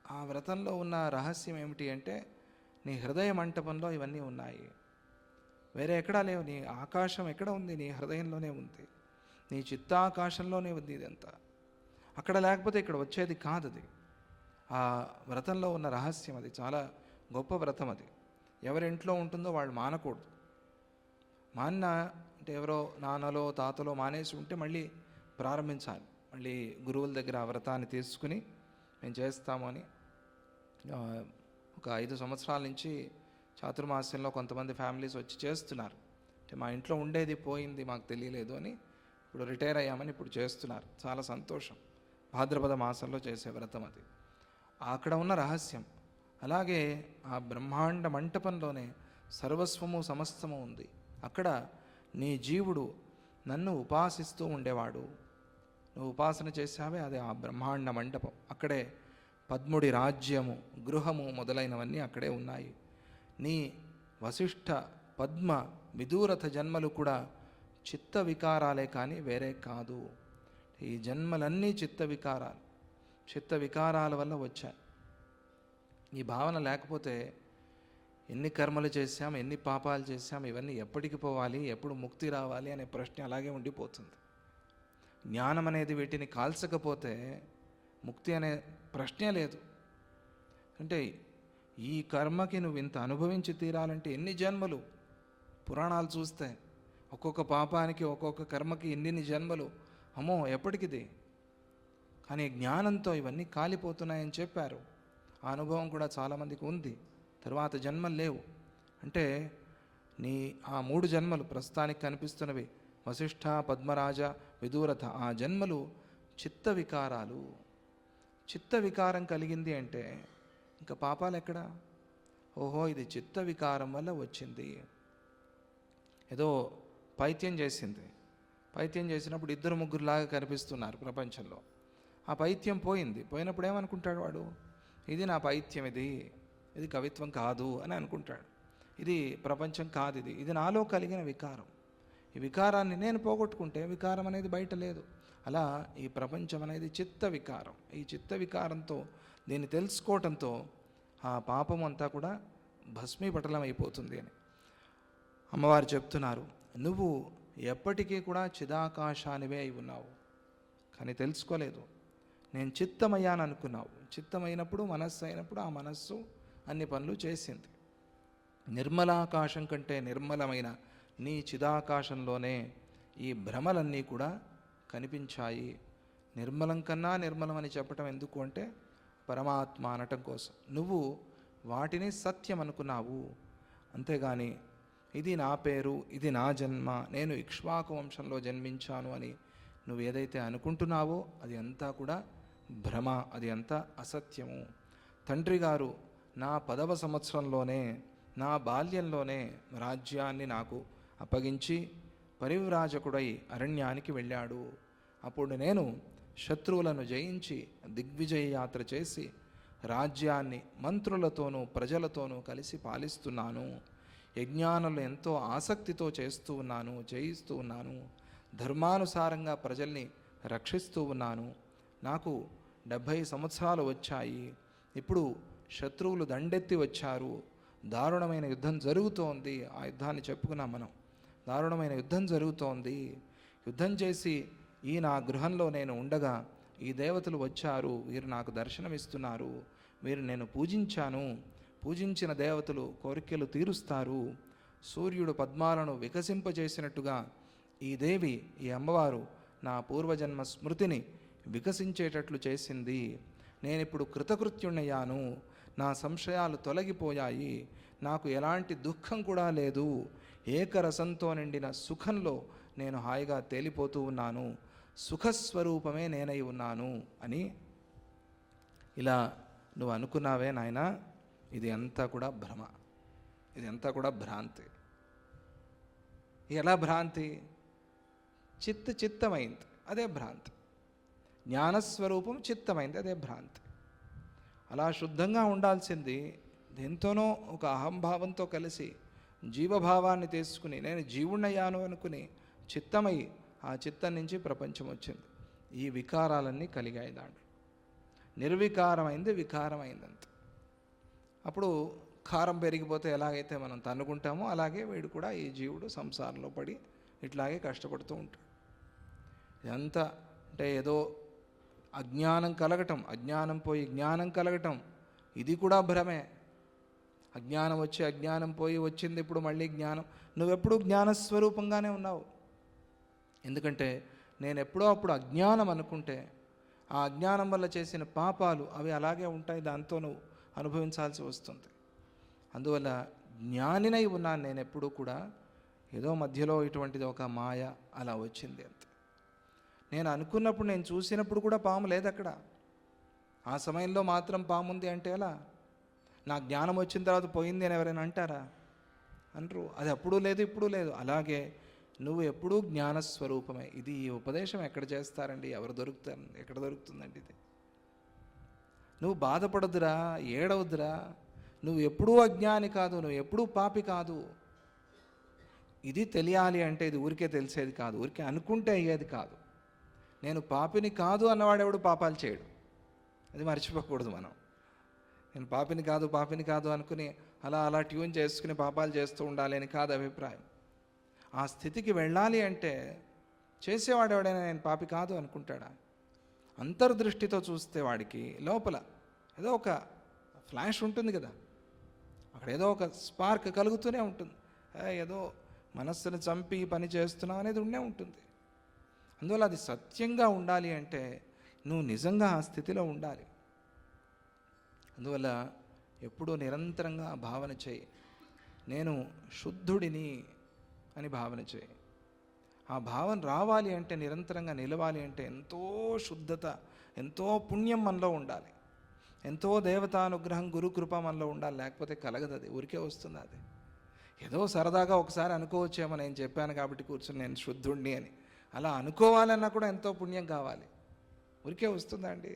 ఆ వ్రతంలో ఉన్న రహస్యం ఏమిటి అంటే, నీ హృదయ మంటపంలో ఇవన్నీ ఉన్నాయి, వేరే ఎక్కడా లేవు. నీ ఆకాశం ఎక్కడ ఉంది? నీ హృదయంలోనే ఉంది, నీ చిత్తాకాశంలోనే ఉంది ఇదంతా. అక్కడ లేకపోతే ఇక్కడ వచ్చేది కాదు. అది ఆ వ్రతంలో ఉన్న రహస్యం. అది చాలా గొప్ప వ్రతం. అది ఎవరింట్లో ఉంటుందో వాళ్ళు మానకూడదు. మాన్న అంటే ఎవరో నాన్నలో తాతలో మానేసి ఉంటే మళ్ళీ ప్రారంభించాలి. మళ్ళీ గురువుల దగ్గర ఆ వ్రతాన్ని తీసుకుని మేము చేస్తాము అని. ఒక 5 సంవత్సరాల నుంచి చాతుర్మాస్యంలో కొంతమంది ఫ్యామిలీస్ వచ్చి చేస్తున్నారు. అంటే మా ఇంట్లో ఉండేది పోయింది, మాకు తెలియలేదు అని, ఇప్పుడు రిటైర్ అయ్యామని ఇప్పుడు చేస్తున్నారు. చాలా సంతోషం. భాద్రపద మాసంలో చేసే వ్రతం అది. అక్కడ ఉన్న రహస్యం. అలాగే ఆ బ్రహ్మాండ మంటపంలోనే సర్వస్వము సమస్తము ఉంది. అక్కడ నీ జీవుడు నన్ను ఉపాసిస్తూ ఉండేవాడు. నువ్వు ఉపాసన చేశావే, అది ఆ బ్రహ్మాండ మంటపం. అక్కడే పద్ముడి రాజ్యము, గృహము మొదలైనవన్నీ అక్కడే ఉన్నాయి. నీ వశిష్ఠ, పద్మ, విదూరథ జన్మలు కూడా చిత్త వికారాలే కానీ వేరే కాదు. ఈ జన్మలన్నీ చిత్త వికారాలు, చిత్త వికారాల వల్ల వచ్చాయి. ఈ భావన లేకపోతే ఎన్ని కర్మలు చేశాం, ఎన్ని పాపాలు చేశాం, ఇవన్నీ ఎప్పటికి పోవాలి, ఎప్పుడు ముక్తి రావాలి అనే ప్రశ్న అలాగే ఉండిపోతుంది. జ్ఞానం అనేది వీటిని కాల్చకపోతే ముక్తి అనే ప్రశ్నే లేదు. అంటే ఈ కర్మకి నువ్వు ఇంత అనుభవించి తీరాలంటే ఎన్ని జన్మలు? పురాణాలు చూస్తే ఒక్కొక్క పాపానికి, ఒక్కొక్క కర్మకి ఎన్ని జన్మలు. అమ్మో, ఎప్పటికిది? కానీ జ్ఞానంతో ఇవన్నీ కాలిపోతున్నాయని చెప్పారు. ఆ అనుభవం కూడా చాలామందికి ఉంది. తరువాత జన్మలు లేవు. అంటే నీ ఆ 3 జన్మలు ప్రస్తుతానికి కనిపిస్తున్నవి, వశిష్ఠ, పద్మరాజ, విదూరథ, ఆ జన్మలు చిత్త వికారాలు. చిత్త వికారం కలిగింది అంటే ఇంకా పాపాలు ఎక్కడా? ఓహో, ఇది చిత్త వికారం వల్ల వచ్చింది. ఏదో పైత్యం చేసింది, పైత్యం చేసినప్పుడు 2-3 లాగా కనిపిస్తున్నారు ప్రపంచంలో. ఆ పైత్యం పోయింది. పోయినప్పుడు ఏమనుకుంటాడు వాడు? ఇది నా పైత్యం, ఇది కవిత్వం కాదు అని అనుకుంటాడు. ఇది ప్రపంచం కాదు, ఇది నాలో కలిగిన వికారం. ఈ వికారాన్ని నేను పోగొట్టుకుంటే వికారం అనేది బయట లేదు. అలా ఈ ప్రపంచం అనేది చిత్త వికారం. ఈ చిత్త వికారంతో, దీన్ని తెలుసుకోవటంతో ఆ పాపం అంతా కూడా భస్మీపటలం అయిపోతుంది అని అమ్మవారు చెప్తున్నారు. నువ్వు ఎప్పటికీ కూడా చిదాకాశానివే అయి ఉన్నావు, కానీ తెలుసుకోలేదు. నేను చిత్తమయ్యాను అనుకున్నావు. చిత్తమైనప్పుడు, మనస్సు అయినప్పుడు ఆ మనస్సు అన్ని పనులు చేసింది. నిర్మలాకాశం కంటే నిర్మలమైన నీ చిదాకాశంలోనే ఈ భ్రమలన్నీ కూడా కనిపించాయి. నిర్మలం కన్నా నిర్మలం అని చెప్పటం ఎందుకు అంటే, పరమాత్మ అనటం కోసం. నువ్వు వాటిని సత్యం అనుకున్నావు, అంతేగాని ఇది నా పేరు, ఇది నా జన్మ, నేను ఇక్ష్వాకు వంశంలో జన్మించాను అని నువ్వు ఏదైతే అనుకుంటున్నావో అది అంతా కూడా భ్రమ, అది అంతా అసత్యము. తండ్రి గారు నా 10వ సంవత్సరంలోనే, నా బాల్యంలోనే రాజ్యాన్ని నాకు అప్పగించి పరివ్రాజకుడై అరణ్యానికి వెళ్ళాడు. అప్పుడు నేను శత్రువులను జయించి దిగ్విజయ యాత్ర చేసి రాజ్యాన్ని మంత్రులతోనూ ప్రజలతోనూ కలిసి పాలిస్తున్నాను. యజ్ఞానులు ఎంతో ఆసక్తితో చేస్తూ ఉన్నాను, జయిస్తూ ఉన్నాను. ధర్మానుసారంగా ప్రజల్ని రక్షిస్తూ ఉన్నాను. నాకు 70 సంవత్సరాలు వచ్చాయి. ఇప్పుడు శత్రువులు దండెత్తి వచ్చారు. దారుణమైన యుద్ధం జరుగుతోంది. ఆ యుద్ధాన్ని చెప్పుకున్నాం మనం. దారుణమైన యుద్ధం జరుగుతోంది. యుద్ధం చేసి ఈ నా గృహంలో నేను ఉండగా ఈ దేవతలు వచ్చారు, వీరు నాకు దర్శనమిస్తున్నారు, వీరు నేను పూజించాను. పూజించిన దేవతలు కోరికలు తీరుస్తారు. సూర్యుడు పద్మాలను వికసింపజేసినట్టుగా ఈ దేవి, ఈ అమ్మవారు నా పూర్వజన్మ స్మృతిని వికసించేటట్లు చేసింది. నేనిప్పుడు కృతకృత్యుణ్ణయ్యాను, నా సంశయాలు తొలగిపోయాయి, నాకు ఎలాంటి దుఃఖం కూడా లేదు, ఏకరసంతో నిండిన సుఖంలో నేను హాయిగా తేలిపోతూ ఉన్నాను, సుఖస్వరూపమే నేనై ఉన్నాను అని ఇలా నువ్వు అనుకున్నావే నాయనా, ఇది అంతా కూడా భ్రమ, ఇది అంతా కూడా భ్రాంతి. ఎలా భ్రాంతి? చిత్తమైంది, అదే భ్రాంతి. జ్ఞానస్వరూపం చిత్తమైంది, అదే భ్రాంతి. అలా శుద్ధంగా ఉండాల్సింది దేంతోనో ఒక అహంభావంతో కలిసి జీవభావాన్ని తీసుకుని నేను జీవుణ్ణయ్యాను అనుకుని చిత్తమై ఆ చిత్తం నుంచి ప్రపంచం వచ్చింది. ఈ వికారాలన్నీ కలిగాయి దాంట్లో. నిర్వికారమైంది వికారమైందంత. అప్పుడు కారం పెరిగిపోతే ఎలాగైతే మనం తన్నుకుంటామో అలాగే వీడు కూడా, ఈ జీవుడు సంసారంలో పడి ఇట్లాగే కష్టపడుతూ ఉంటాడు. ఇదంతా అంటే ఏదో అజ్ఞానం కలగటం, అజ్ఞానం పోయి జ్ఞానం కలగటం, ఇది కూడా భ్రమే. అజ్ఞానం వచ్చి అజ్ఞానం పోయి వచ్చింది ఇప్పుడు మళ్ళీ జ్ఞానం. నువ్వెప్పుడూ జ్ఞానస్వరూపంగానే ఉన్నావు. ఎందుకంటే నేను ఎప్పుడో అప్పుడు అజ్ఞానం అనుకుంటే ఆ అజ్ఞానం వల్ల చేసిన పాపాలు అవి అలాగే ఉంటాయి, దాంతో నువ్వు అనుభవించాల్సి వస్తుంది. అందువల్ల జ్ఞానినై ఉన్నాను నేను ఎప్పుడూ కూడా. ఏదో మధ్యలో ఇటువంటిది ఒక మాయ అలా వచ్చింది అంతే. నేను అనుకున్నప్పుడు, నేను చూసినప్పుడు కూడా పాము లేదు అక్కడ. ఆ సమయంలో మాత్రం పాము ఉంది అంటే ఎలా? నా జ్ఞానం వచ్చిన తర్వాత పోయింది అని ఎవరైనా అంటారా? అనరు. అది అప్పుడు లేదు ఇప్పుడు లేదు. అలాగే నువ్వు ఎప్పుడూ జ్ఞానస్వరూపమే. ఇది ఈ ఉపదేశం ఎక్కడ చేస్తారండి? ఎవరు దొరుకుతారు? ఎక్కడ దొరుకుతుందండి ఇది? నువ్వు బాధపడద్దురా, ఏడవద్దురా. నువ్వు ఎప్పుడూ అజ్ఞాని కాదు, నువ్వు ఎప్పుడూ పాపి కాదు. ఇది తెలియాలి అంటే ఇది ఊరికే తెలిసేది కాదు, ఊరికే అనుకుంటే అయ్యేది కాదు. నేను పాపిని కాదు అన్నవాడెవడు పాపాలు చేయడు, అది మర్చిపోకూడదు మనం. నేను పాపిని కాదు అనుకుని అలా ట్యూన్ చేసుకుని పాపాలు చేస్తూ ఉండాలి అని కాదు అభిప్రాయం. ఆ స్థితికి వెళ్ళాలి అంటే చేసేవాడు ఎవడైనా నేను పాపి కాదు అనుకుంటాడా? అంతర్దృష్టితో చూస్తే వాడికి లోపల ఏదో ఒక ఫ్లాష్ ఉంటుంది కదా, అక్కడ ఏదో ఒక స్పార్క్ కలుగుతూనే ఉంటుంది. ఏదో మనస్సును చంపి పని చేస్తున్నావు అనేది ఉండే ఉంటుంది. అందువల్ల అది సత్యంగా ఉండాలి అంటే నువ్వు నిజంగా ఆ స్థితిలో ఉండాలి. అందువల్ల ఎప్పుడూ నిరంతరంగా భావన చేయి, నేను శుద్ధుడిని అని భావన చేయి. ఆ భావన రావాలి అంటే, నిరంతరంగా నిలవాలి అంటే ఎంతో శుద్ధత, ఎంతో పుణ్యం మనలో ఉండాలి, ఎంతో దేవతానుగ్రహం, గురుకృప మనలో ఉండాలి. లేకపోతే కలగదు, అది ఊరికే వస్తుంది. అది ఏదో సరదాగా ఒకసారి అనుకోవచ్చేమో, నేను చెప్పాను కాబట్టి కూర్చొని నేను శుద్ధుణ్ణి అని. అలా అనుకోవాలన్నా కూడా ఎంతో పుణ్యం కావాలి. ఊరికే వస్తుందా అండి?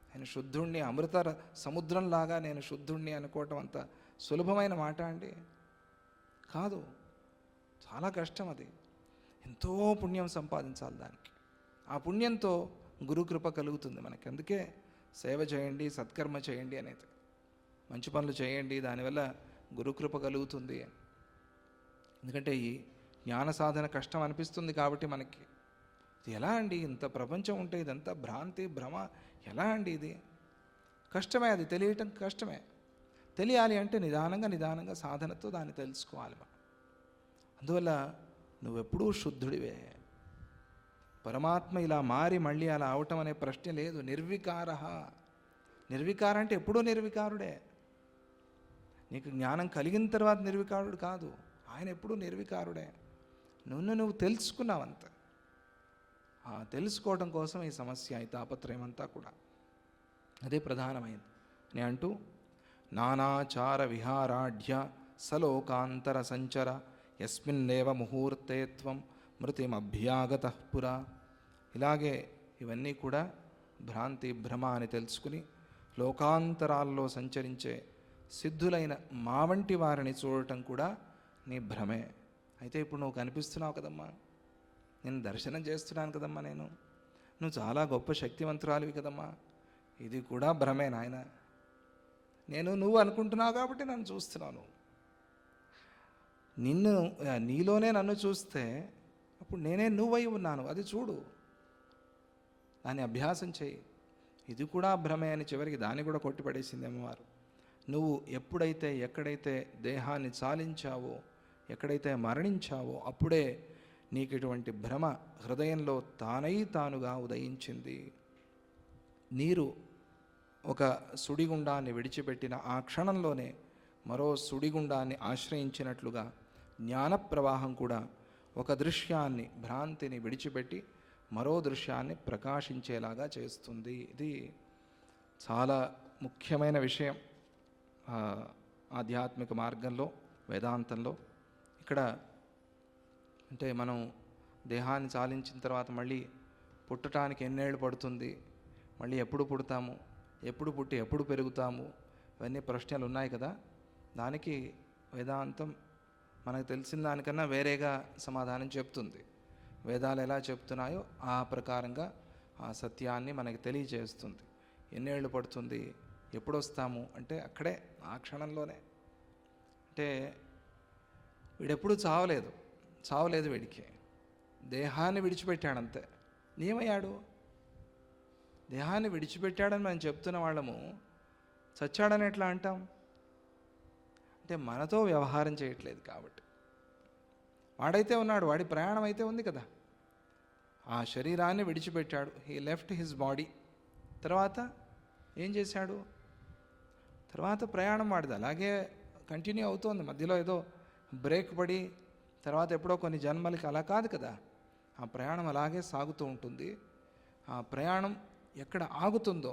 నేను శుద్ధుణ్ణి, అమృత సముద్రంలాగా నేను శుద్ధుణ్ణి అనుకోవటం అంత సులభమైన మాట అండి? కాదు, చాలా కష్టం. అది ఎంతో పుణ్యం సంపాదించాలి దానికి. ఆ పుణ్యంతో గురుకృప కలుగుతుంది మనకి. అందుకే సేవ చేయండి, సత్కర్మ చేయండి అనేది, మంచి పనులు చేయండి, దానివల్ల గురుకృప కలుగుతుంది. ఎందుకంటే ఈ జ్ఞాన సాధన కష్టం అనిపిస్తుంది కాబట్టి మనకి. ఇది ఎలా అండి? ఇంత ప్రపంచం ఉంటే ఇదంతా భ్రాంతి, భ్రమ ఎలా అండి? ఇది కష్టమే, అది తెలియటం కష్టమే. తెలియాలి అంటే నిదానంగా సాధనతో దాన్ని తెలుసుకోవాలి మనం. అందువల్ల నువ్వెప్పుడూ శుద్ధుడివే. పరమాత్మ ఇలా మారి మళ్ళీ అలా అవటం అనే ప్రశ్న లేదు. నిర్వికార అంటే ఎప్పుడూ నిర్వికారుడే. నీకు జ్ఞానం కలిగిన తర్వాత నిర్వికారుడు కాదు, ఆయన ఎప్పుడూ నిర్వికారుడే. నువ్వు తెలుసుకున్నావంత. తెలుసుకోవడం కోసం ఈ సమస్య, ఈ తాపత్రయం అంతా కూడా అదే ప్రధానమైంది అని అంటూ, నానాచార విహారాఢ్య సలోకాంతర సంచర యస్మిన్నేవ ముహూర్తే త్వం మృతిమభ్యాగత పురా. ఇలాగే ఇవన్నీ కూడా భ్రాంతి, భ్రమ అని తెలుసుకుని లోకాంతరాల్లో సంచరించే సిద్ధులైన మా వంటి వారిని చూడటం కూడా నీ భ్రమే. అయితే ఇప్పుడు నువ్వు కనిపిస్తున్నావు కదమ్మా, నేను దర్శనం చేస్తున్నాను కదమ్మా, నువ్వు చాలా గొప్ప శక్తివంతురాలివి కదమ్మా, ఇది కూడా భ్రమే నాయన. నువ్వు అనుకుంటున్నావు కాబట్టి నన్ను చూస్తున్నాను. నీలోనే నన్ను చూస్తే అప్పుడు నేనే నువ్వై ఉన్నాను, అది చూడు, దాన్ని అభ్యాసం చేయి. ఇది కూడా భ్రమే అని చివరికి దాన్ని కూడా కొట్టిపడేసింది అమ్మవారు. నువ్వు ఎప్పుడైతే ఎక్కడైతే దేహాన్ని చాలించావో ఎక్కడైతే మరణించావో అప్పుడే నీకు ఇటువంటి భ్రమ హృదయంలో తానై తానుగా ఉదయించింది. నీరు ఒక సుడిగుండాన్ని విడిచిపెట్టిన ఆ క్షణంలోనే మరో సుడిగుండాన్ని ఆశ్రయించినట్లుగా జ్ఞాన ప్రవాహం కూడా ఒక దృశ్యాన్ని, భ్రాంతిని విడిచిపెట్టి మరో దృశ్యాన్ని ప్రకాశించేలాగా చేస్తుంది. ఇది చాలా ముఖ్యమైన విషయం ఆధ్యాత్మిక మార్గంలో, వేదాంతంలో. ఇక్కడ అంటే మనం దేహాన్ని చాలించిన తర్వాత మళ్ళీ పుట్టడానికి ఎన్నేళ్ళు పడుతుంది, మళ్ళీ ఎప్పుడు పుడతాము, ఎప్పుడు పుట్టి ఎప్పుడు పెరుగుతాము, ఇవన్నీ ప్రశ్నలు ఉన్నాయి కదా. దానికి వేదాంతం మనకు తెలిసిన దానికన్నా వేరేగా సమాధానం చెప్తుంది. వేదాలు ఎలా చెప్తున్నాయో ఆ ప్రకారంగా ఆ సత్యాన్ని మనకి తెలియజేస్తుంది. ఎన్నేళ్ళు పడుతుంది, ఎప్పుడు వస్తాము అంటే అక్కడే ఆ క్షణంలోనే. అంటే వీడెప్పుడు చావలేదు వీడికి. దేహాన్ని విడిచిపెట్టాడంతే. ఏమయ్యాడు? దేహాన్ని విడిచిపెట్టాడని మనం చెప్తున్న వాళ్ళము చచ్చాడని ఎట్లా అంటాం? అంటే మనతో వ్యవహారం చేయట్లేదు కాబట్టి. వాడైతే ఉన్నాడు, వాడి ప్రయాణం అయితే ఉంది కదా. ఆ శరీరాన్ని విడిచిపెట్టాడు, హీ లెఫ్ట్ హిజ్ బాడీ. తర్వాత ఏం చేశాడు? తర్వాత ప్రయాణం వాడిది అలాగే కంటిన్యూ అవుతోంది. మధ్యలో ఏదో బ్రేక్ పడి తర్వాత ఎప్పుడో కొన్ని జన్మలకి అలా కాదు కదా. ఆ ప్రయాణం అలాగే సాగుతూ ఉంటుంది. ఆ ప్రయాణం ఎక్కడ ఆగుతుందో,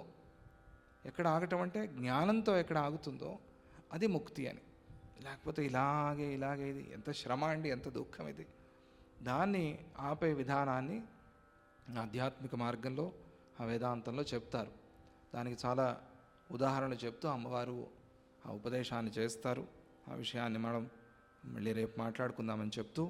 ఎక్కడ ఆగటం అంటే జ్ఞానంతో ఎక్కడ ఆగుతుందో అది ముక్తి అని. లేకపోతే ఇలాగే ఇది ఎంత శ్రమ అండి, ఎంత దుఃఖం ఇది. దాన్ని ఆపే విధానాన్ని ఆధ్యాత్మిక మార్గంలో, ఆ వేదాంతంలో చెప్తారు. దానికి చాలా ఉదాహరణలు చెప్తూ అమ్మవారు ఆ ఉపదేశాన్ని చేస్తారు. ఆ విషయాన్ని మనం మళ్ళీ రేపు మాట్లాడుకుందామని చెప్తూ